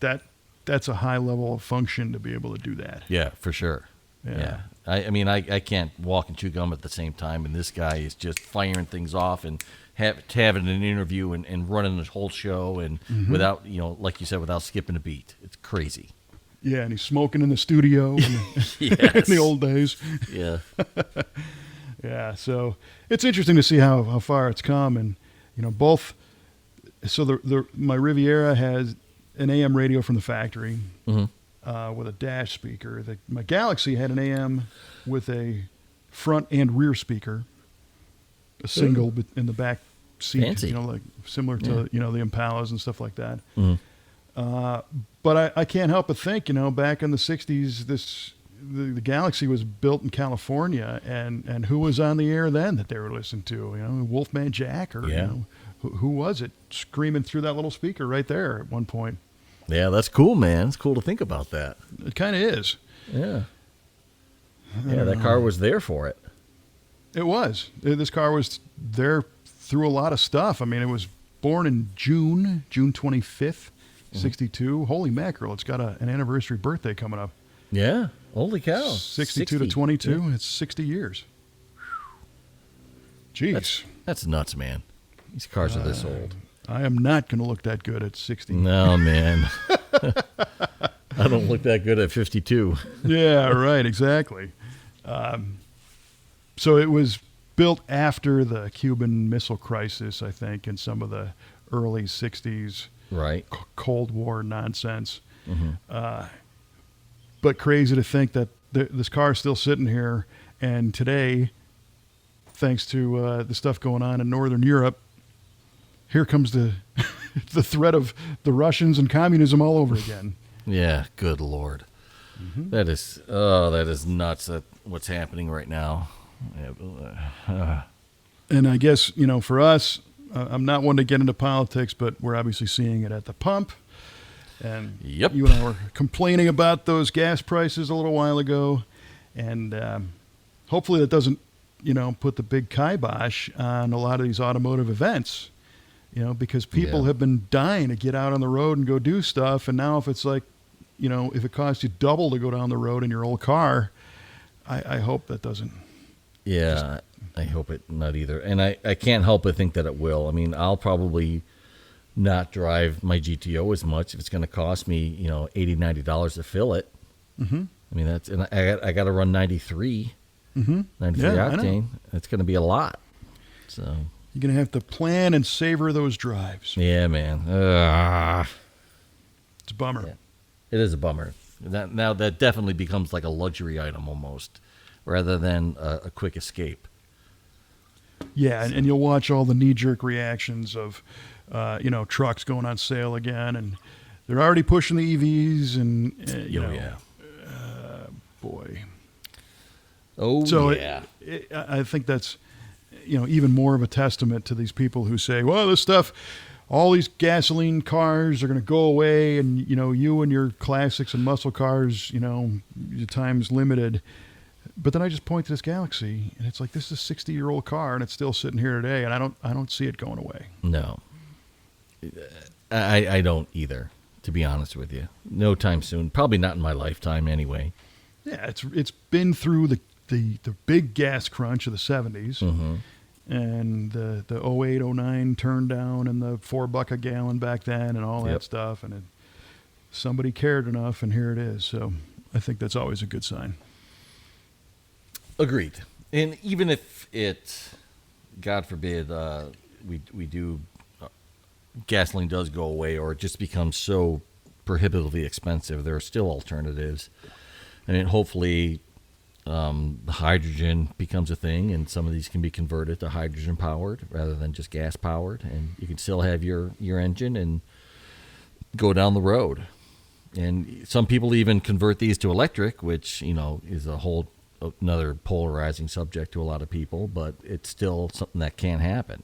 That's a high level of function to be able to do that. Yeah, for sure. Yeah. I can't walk and chew gum at the same time, and this guy is just firing things off and having an interview and running the whole show, and without, like you said, without skipping a beat. It's crazy. Yeah, and he's smoking in the studio in the old days. Yeah. Yeah, so it's interesting to see how far it's come, and both. So my Riviera has an AM radio from the factory with a dash speaker. My Galaxy had an AM with a front and rear speaker, a single in the back seat. Fancy. Like similar to the Impalas and stuff like that. But I can't help but think, back in the 60s, the Galaxy was built in California, and who was on the air then that they were listening to? Wolfman Jack, or who was it screaming through that little speaker right there at one point? Yeah, that's cool, man. It's cool to think about that. It kind of is. Yeah. Yeah, that car was there for it. It was. This car was there through a lot of stuff. I mean, it was born in June 25th, 62. Holy mackerel, it's got an anniversary birthday coming up. Yeah. Holy cow. 62 to 22. Yeah. It's 60 years. Jeez. That's nuts, man. These cars are this old. I am not going to look that good at 60. No, man. I don't look that good at 52. Yeah, right. Exactly. So it was built after the Cuban Missile Crisis, I think, in some of the early 60s. Right. Cold War nonsense. But crazy to think that this car is still sitting here And today, thanks to the stuff going on in Northern Europe, here comes the the threat of the Russians and communism all over again. Yeah, good Lord. Mm-hmm. That is nuts, what's happening right now. And I guess, for us, I'm not one to get into politics, but we're obviously seeing it at the pump. And yep. You and I were complaining about those gas prices a little while ago. And hopefully that doesn't, put the big kibosh on a lot of these automotive events, because people have been dying to get out on the road and go do stuff. And now if it's like, if it costs you double to go down the road in your old car, I hope that doesn't. Yeah, I hope it not either. And I can't help but think that it will. I mean, I'll probably not drive my GTO as much if it's going to cost me, $80, $90 to fill it. Mm-hmm. I mean, I got to run 93, 93 octane. That's going to be a lot. So you're going to have to plan and savor those drives. Yeah, man. It's a bummer. Yeah. It is a bummer. Now that definitely becomes like a luxury item almost, rather than a quick escape. Yeah, and you'll watch all the knee-jerk reactions of, trucks going on sale again, and they're already pushing the EVs, and boy. Oh, so yeah. I think that's, even more of a testament to these people who say, well, this stuff, all these gasoline cars are going to go away, and, you and your classics and muscle cars, your time's limited. But then I just point to this Galaxy, and it's like, this is a 60-year-old car, and it's still sitting here today, and I don't see it going away. No. I don't either, to be honest with you. No time soon. Probably not in my lifetime anyway. Yeah, it's been through the big gas crunch of the 70s, and the 08, 09 turn down, and the $4 a gallon back then, and all that stuff, and somebody cared enough, and here it is. So I think that's always a good sign. Agreed. And even if it, God forbid, we do, gasoline does go away, or it just becomes so prohibitively expensive, there are still alternatives. I mean, hopefully hydrogen becomes a thing, and some of these can be converted to hydrogen powered rather than just gas powered, and you can still have your engine and go down the road. And some people even convert these to electric, which is a whole another polarizing subject to a lot of people, but it's still something that can happen.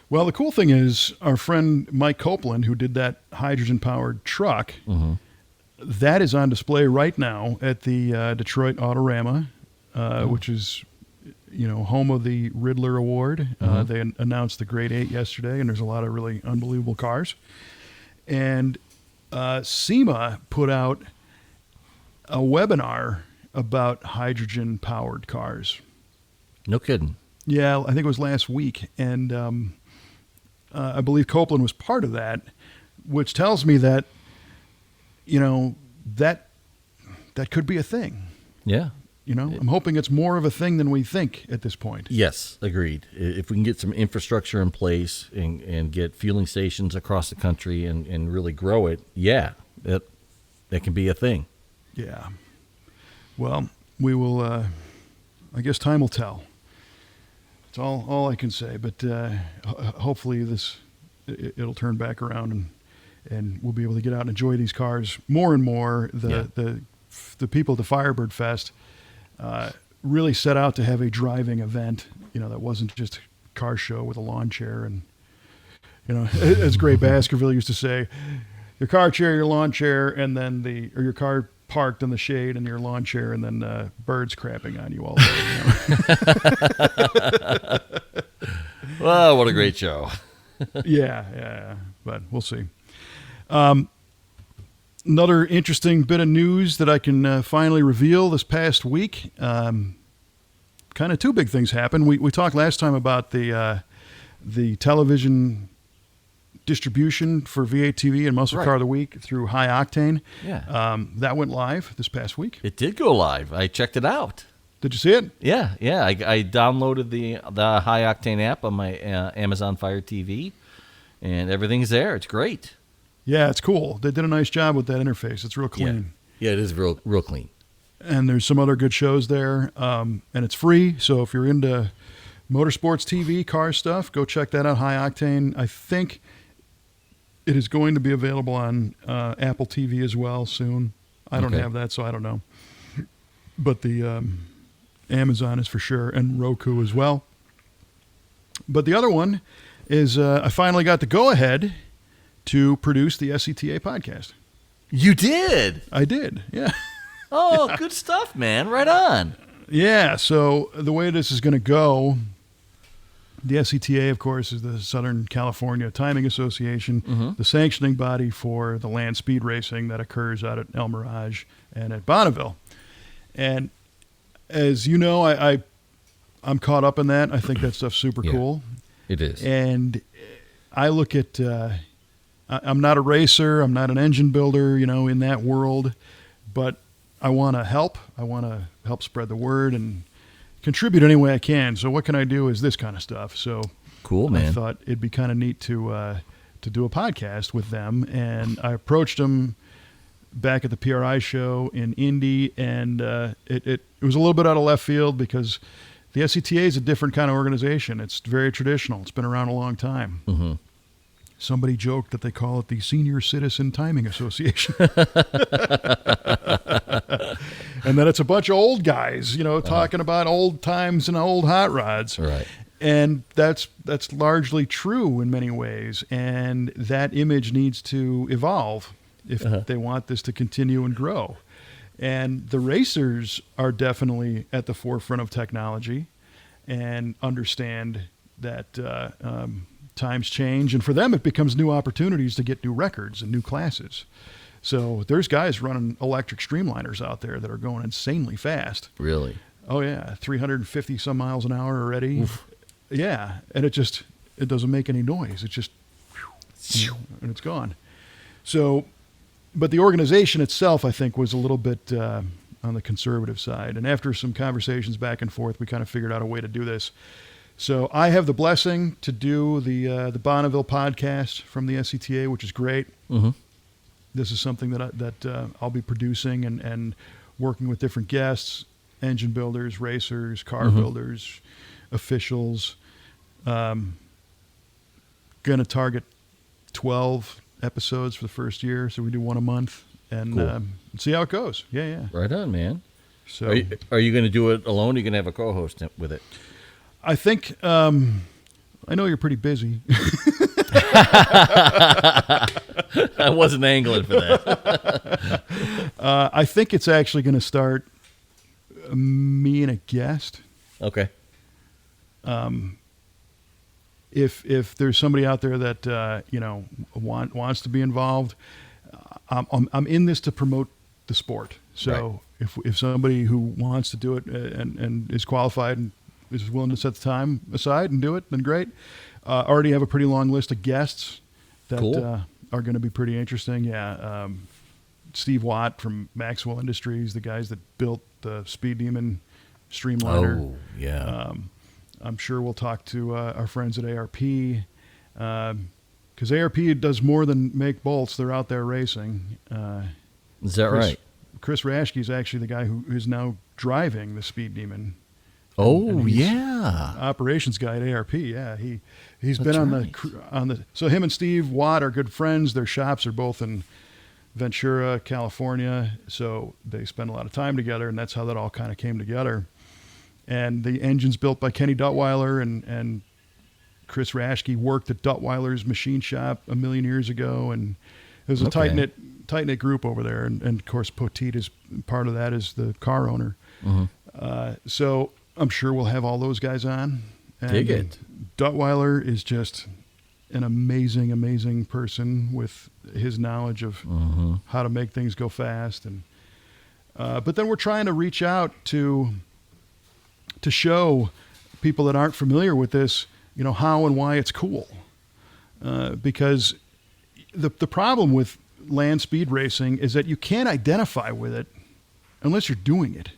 Well, the cool thing is our friend Mike Copeland, who did that hydrogen powered truck, that is on display right now at the Detroit Autorama, which is, home of the Riddler Award. They announced the Grade 8 yesterday, and there's a lot of really unbelievable cars. And SEMA put out a webinar about hydrogen-powered cars. No kidding. Yeah, I think it was last week, and I believe Copeland was part of that, which tells me that, that could be a thing. Yeah. I'm hoping it's more of a thing than we think at this point. Yes, agreed. If we can get some infrastructure in place and get fueling stations across the country and really grow it, that can be a thing. Yeah. Well, we will, I guess time will tell. That's all I can say. But hopefully it'll turn back around and we'll be able to get out and enjoy these cars more and more. The people at the Firebird Fest really set out to have a driving event, that wasn't just a car show with a lawn chair. And, as Gray Baskerville used to say, your car chair, your lawn chair, and then your car parked in the shade and your lawn chair, and then birds crapping on you all day. Well, what a great show. Yeah. But we'll see. Another interesting bit of news that I can finally reveal this past week. Kind of two big things happened. We talked last time about the television distribution for V8 TV and Muscle Car of the Week through High Octane. Yeah. That went live this past week. It did go live. I checked it out. Did you see it? Yeah. I downloaded the High Octane app on my Amazon Fire TV, and everything's there. It's great. Yeah, it's cool. They did a nice job with that interface. It's real clean. Yeah, it is real clean. and there's some other good shows there, and it's free. So if you're into motorsports TV, car stuff, go check that out. High Octane. I think it is going to be available on Apple TV as well soon. I don't have that, so I don't know. But the Amazon is for sure, and Roku as well. But the other one is I finally got the go-ahead to produce the SCTA podcast. You did? I did, yeah. Oh, good stuff, man. Right on. Yeah, so the way this is going to go, the SCTA, of course, is the Southern California Timing Association, the sanctioning body for the land speed racing that occurs out at El Mirage and at Bonneville. And as you know, I'm caught up in that. I think that stuff's super cool. It is. And I look at, I'm not a racer, I'm not an engine builder, in that world, but I want to help. I want to help spread the word and contribute any way I can. So what can I do is this kind of stuff. So cool, man. I thought it'd be kind of neat to do a podcast with them. And I approached them back at the PRI show in Indy, and it was a little bit out of left field because the SCTA is a different kind of organization. It's very traditional. It's been around a long time. Mm-hmm. Somebody joked that they call it the Senior Citizen Timing Association. And then it's a bunch of old guys, talking about old times and old hot rods. Right. And that's largely true in many ways. And that image needs to evolve if they want this to continue and grow. And the racers are definitely at the forefront of technology and understand that times change. And for them, it becomes new opportunities to get new records and new classes. So there's guys running electric streamliners out there that are going insanely fast. Really? Oh, yeah. 350 some miles an hour already. Oof. Yeah. And it doesn't make any noise. It just, and it's gone. So, but the organization itself, I think, was a little bit on the conservative side. And after some conversations back and forth, we kind of figured out a way to do this. So I have the blessing to do the Bonneville podcast from the SCTA, which is great. Mm-hmm. This is something that I'll be producing and working with different guests, engine builders, racers, car builders, officials. Going to target 12 episodes for the first year, so we do one a month and see how it goes. Yeah. Right on, man. So are you going to do it alone? Or are you going to have a co-host with it? I think I know you're pretty busy. I wasn't angling for that. I think it's actually going to start me and a guest. Okay. If there's somebody out there that wants to be involved, I'm in this to promote the sport. So if somebody who wants to do it and is qualified and is willing to set the time aside and do it, then great. Already have a pretty long list of guests that are going to be pretty interesting. Yeah. Steve Watt from Maxwell Industries, the guys that built the Speed Demon Streamliner. Oh, yeah. I'm sure we'll talk to our friends at ARP because ARP does more than make bolts. They're out there racing. Is that right? Chris Raschke is actually the guy who is now driving the Speed Demon. Oh, yeah. Operations guy at ARP. Yeah, he's been on the. So him and Steve Watt are good friends. Their shops are both in Ventura, California. So they spend a lot of time together, and that's how that all kind of came together. And the engine's built by Kenny Duttweiler, and Chris Raschke worked at Duttweiler's machine shop a million years ago, and it was a tight knit group over there. And of course, Poteet is part of that as the car owner. Mm-hmm. So I'm sure we'll have all those guys on. And dig it. Duttweiler is just an amazing, amazing person with his knowledge of how to make things go fast. And but then we're trying to reach out to show people that aren't familiar with this, how and why it's cool. Because the problem with land speed racing is that you can't identify with it unless you're doing it.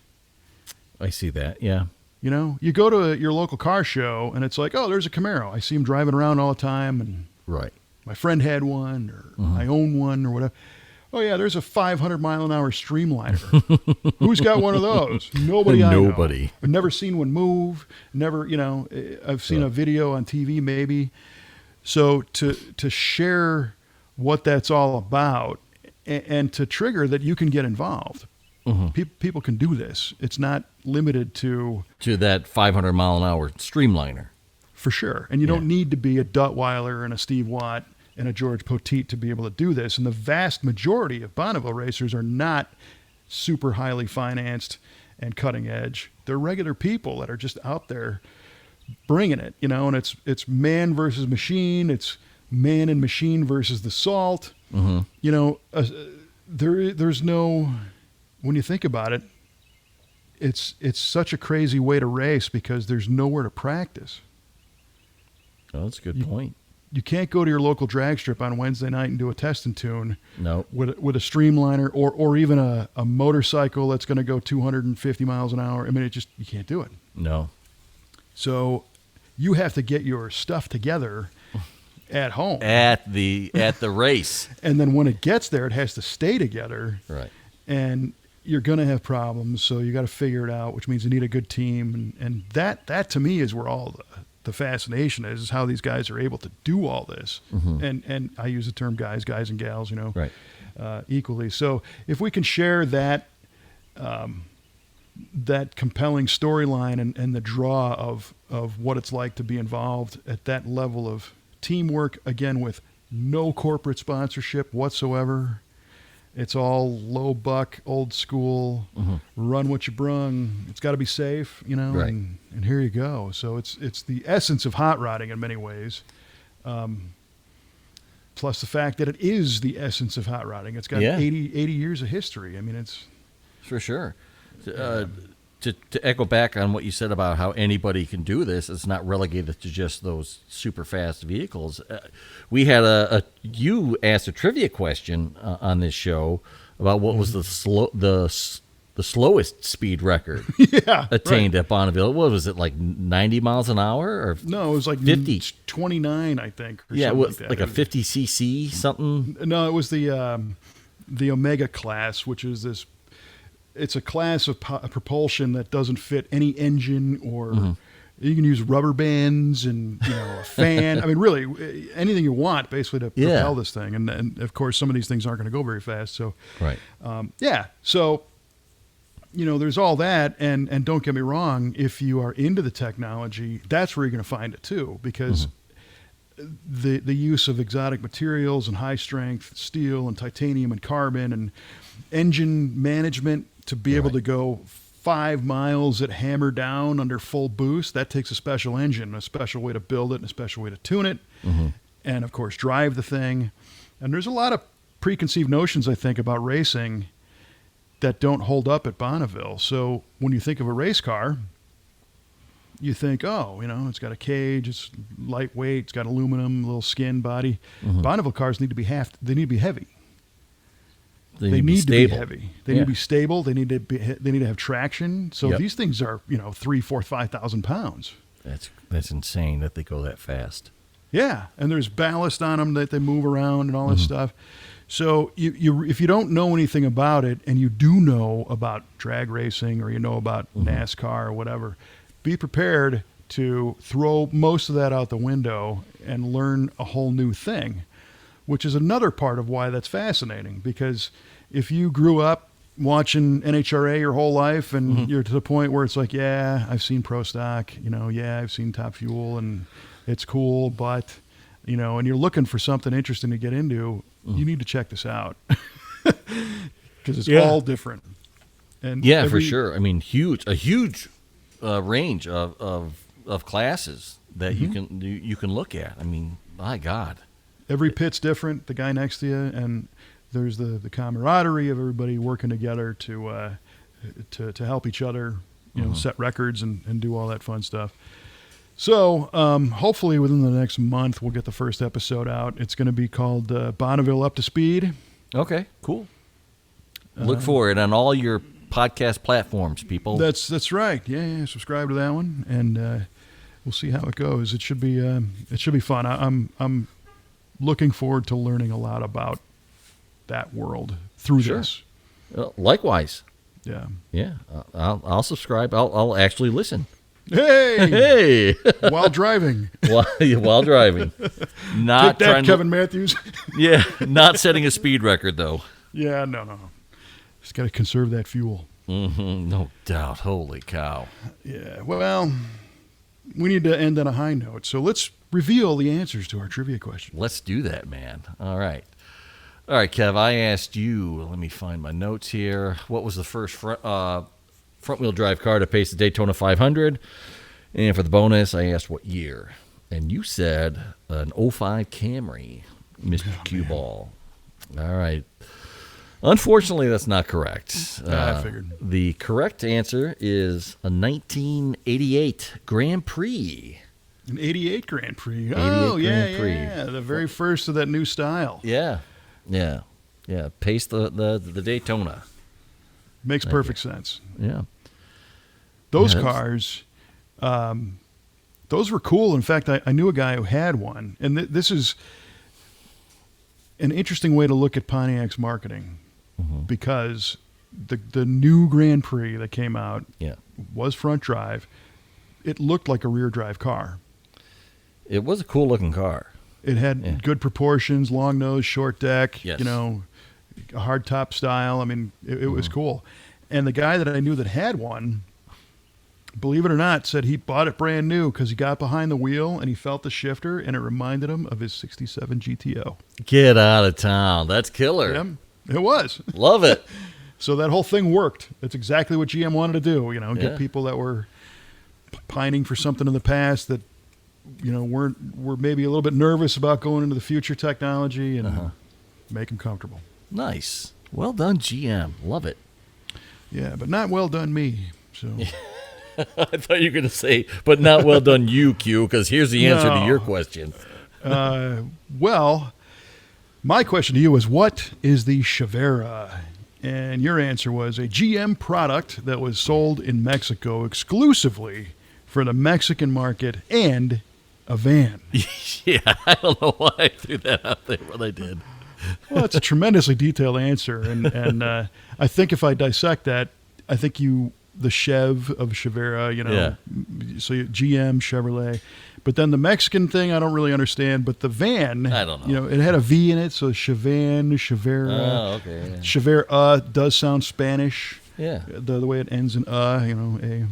I see that, yeah. You go to your local car show and it's like, oh, there's a Camaro. I see him driving around all the time. And right. My friend had one or I own one or whatever. Oh yeah, there's a 500-mile-an-hour streamliner. Who's got one of those? Nobody. Nobody. I know. I've never seen one move. Never, I've seen a video on TV maybe. So to share what that's all about and to trigger that you can get involved. People can do this. It's not limited to that 500-mile-an-hour streamliner. For sure. And you don't need to be a Duttweiler and a Steve Watt and a George Poteet to be able to do this. And the vast majority of Bonneville racers are not super highly financed and cutting edge. They're regular people that are just out there bringing it, and it's man versus machine. It's man and machine versus the salt. There's no, when you think about it, it's such a crazy way to race because there's nowhere to practice. Oh, that's a good point. You can't go to your local drag strip on Wednesday night and do a test and tune with a streamliner or even a motorcycle that's going to go 250 miles an hour. I mean, you can't do it. No. So you have to get your stuff together at home. At the race. And then when it gets there, it has to stay together. Right. And you're going to have problems, so you got to figure it out, which means you need a good team. And that to me is where all the fascination is how these guys are able to do all this. And I use the term guys and gals, right. Equally. So if we can share that that compelling storyline and the draw of what it's like to be involved at that level of teamwork, again, with no corporate sponsorship whatsoever. It's all low buck, old school, run what you brung. It's got to be safe, right. and here you go. So it's the essence of hot rodding in many ways. Plus the fact that it is the essence of hot rodding. It's got 80 years of history. I mean, it's... For sure. To echo back on what you said about how anybody can do this, it's not relegated to just those super fast vehicles. We had you asked a trivia question on this show about what was the slowest speed record attained at Bonneville. What was it, like 90 miles an hour? Or no, it was like 50. 29, I think. Or yeah, something like that. Like a 50 cc something. No, it was the Omega class, which is this. It's a class of propulsion that doesn't fit any engine or you can use rubber bands and a fan. I mean, really anything you want basically to propel this thing. And of course, some of these things aren't going to go very fast. So right, so there's all that. And don't get me wrong, if you are into the technology, that's where you're going to find it too, because the use of exotic materials and high strength steel and titanium and carbon and engine management to be able to go 5 miles at hammer down under full boost, that takes a special engine, a special way to build it, and a special way to tune it, and of course drive the thing. And there's a lot of preconceived notions, I think, about racing that don't hold up at Bonneville. So when you think of a race car, you think, it's got a cage, it's lightweight, it's got aluminum, little skin body. Bonneville cars need to be heavy. They need to be heavy. They need to be stable. They need to have traction. So these things are 3,000, 4,000, 5,000 pounds. That's insane that they go that fast. Yeah, and there's ballast on them that they move around and all this stuff. So you if you don't know anything about it, and you do know about drag racing or about NASCAR or whatever, be prepared to throw most of that out the window and learn a whole new thing, which is another part of why that's fascinating. Because if you grew up watching NHRA your whole life and you're to the point where it's like, I've seen Pro Stock, I've seen Top Fuel and it's cool, but, and you're looking for something interesting to get into, you need to check this out because it's all different. And for sure. I mean, a huge range of classes that you can look at. I mean, my God. Every pit's different, the guy next to you, and there's the camaraderie of everybody working together to help each other, set records and do all that fun stuff. So hopefully within the next month, we'll get the first episode out. It's going to be called Bonneville Up to Speed. Okay, cool. Look for it on all your podcast platforms, people. That's right. Yeah, subscribe to that one, and we'll see how it goes. It should be fun. I'm looking forward to learning a lot about that world through this. Likewise. Yeah. Yeah. I'll subscribe. I'll actually listen. Hey! While driving. While driving. Not Take that, Kevin Matthews. Yeah. Not setting a speed record, though. Yeah, no. Just got to conserve that fuel. No doubt. Holy cow. Yeah. Well, we need to end on a high note. So let's reveal the answers to our trivia question. Let's do that, man. All right, Kev, I asked you, let me find my notes here. What was the first front-wheel drive car to pace the Daytona 500? And for the bonus, I asked what year. And you said an 05 Camry, Mr. Cue Ball. All right. Unfortunately, that's not correct. I figured. The correct answer is a 1988 Grand Prix. An 88 Grand Prix. Oh, Grand Prix. Yeah. The very first of that new style. Yeah. Pace the Daytona. Makes perfect sense. Yeah. Those cars, those were cool. In fact, I knew a guy who had one. And this is an interesting way to look at Pontiac's marketing because the new Grand Prix that came out was front drive. It looked like a rear drive car. It was a cool looking car. It had good proportions, long nose, short deck, yes. A hard top style. I mean, it was cool. And the guy that I knew that had one, believe it or not, said he bought it brand new because he got behind the wheel and he felt the shifter and it reminded him of his 67 GTO. Get out of town. That's killer. Yeah, it was. Love it. So that whole thing worked. That's exactly what GM wanted to do, get people that were pining for something in the past that, were maybe a little bit nervous about going into the future technology and make them comfortable. Nice. Well done, GM. Love it. Yeah, but not well done me. So I thought you were going to say, but not well done you, Q, because here's the answer to your question. Well, my question to you is, what is the Chevera? And your answer was a GM product that was sold in Mexico exclusively for the Mexican market and a van. Yeah, I don't know why I threw that out there, but I did. Well, it's a tremendously detailed answer, and I think if I dissect that, I think the Chev of Chevera, so GM, Chevrolet, but then the Mexican thing I don't really understand, but the van, I don't know. It had a V in it, so Chevan, Chevera. Oh, okay. Yeah. Chevera does sound Spanish. Yeah. The way it ends in a.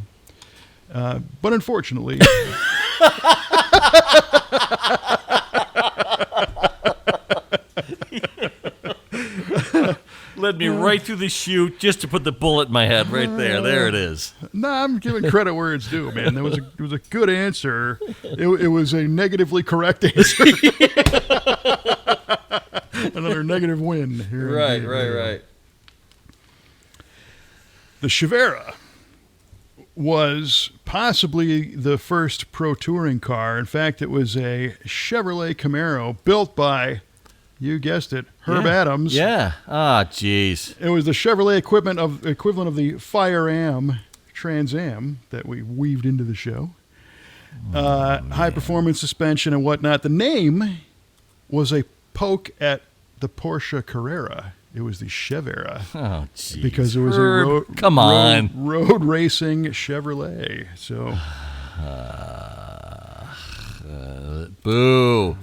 But unfortunately. Led me right through the chute just to put the bullet in my head right there. There it is. Nah, I'm giving credit where it's due, man. It was a good answer. It was a negatively correct answer. Another negative win here. Right. The Chevera was possibly the first pro touring car. In fact, it was a Chevrolet Camaro built by, you guessed it, Herb Adams. Yeah. Ah, jeez. It was the Chevrolet equivalent of the Fire Am Trans Am that we weaved into the show. High performance suspension and whatnot. The name was a poke at the Porsche Carrera. It was the Chevera. Oh, jeez. Because it was road racing Chevrolet. So, boo.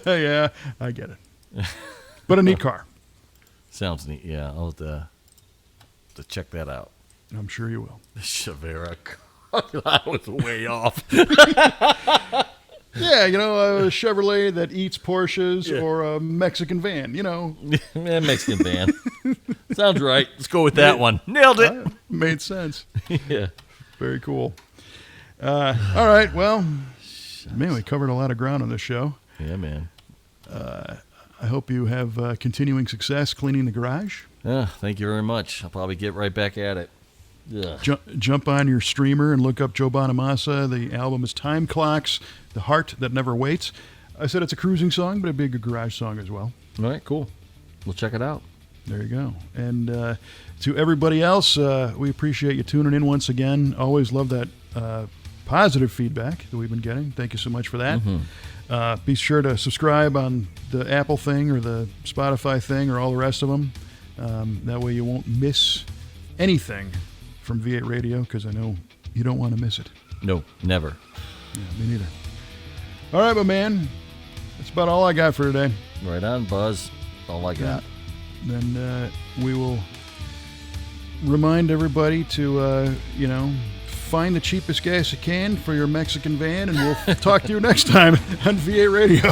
Yeah, I get it. But a neat car. Sounds neat. Yeah, I'll have to check that out. I'm sure you will. The Chevera. I was way off. Yeah, a Chevrolet that eats Porsches or a Mexican van, Yeah, Mexican van. Sounds right. Let's go with that one. Nailed it. Made sense. Yeah. Very cool. All right, well, man, we covered a lot of ground on this show. Yeah, man. I hope you have continuing success cleaning the garage. Thank you very much. I'll probably get right back at it. Jump on your streamer and look up Joe Bonamassa. The album is Time Clocks, The Heart That Never Waits. I said it's a cruising song, but it'd be a good garage song as well. All right, cool. We'll check it out. There you go. And to everybody else, we appreciate you tuning in once again. Always love that positive feedback that we've been getting. Thank you so much for that. Be sure to subscribe on the Apple thing or the Spotify thing or all the rest of them. That way you won't miss anything from V8 Radio, because I know you don't want to miss it. No, never. Yeah, me neither. All right, my man. That's about all I got for today. Right on, Buzz. That's all I got. Then we will remind everybody to, find the cheapest gas you can for your Mexican van, and we'll talk to you next time on V8 Radio.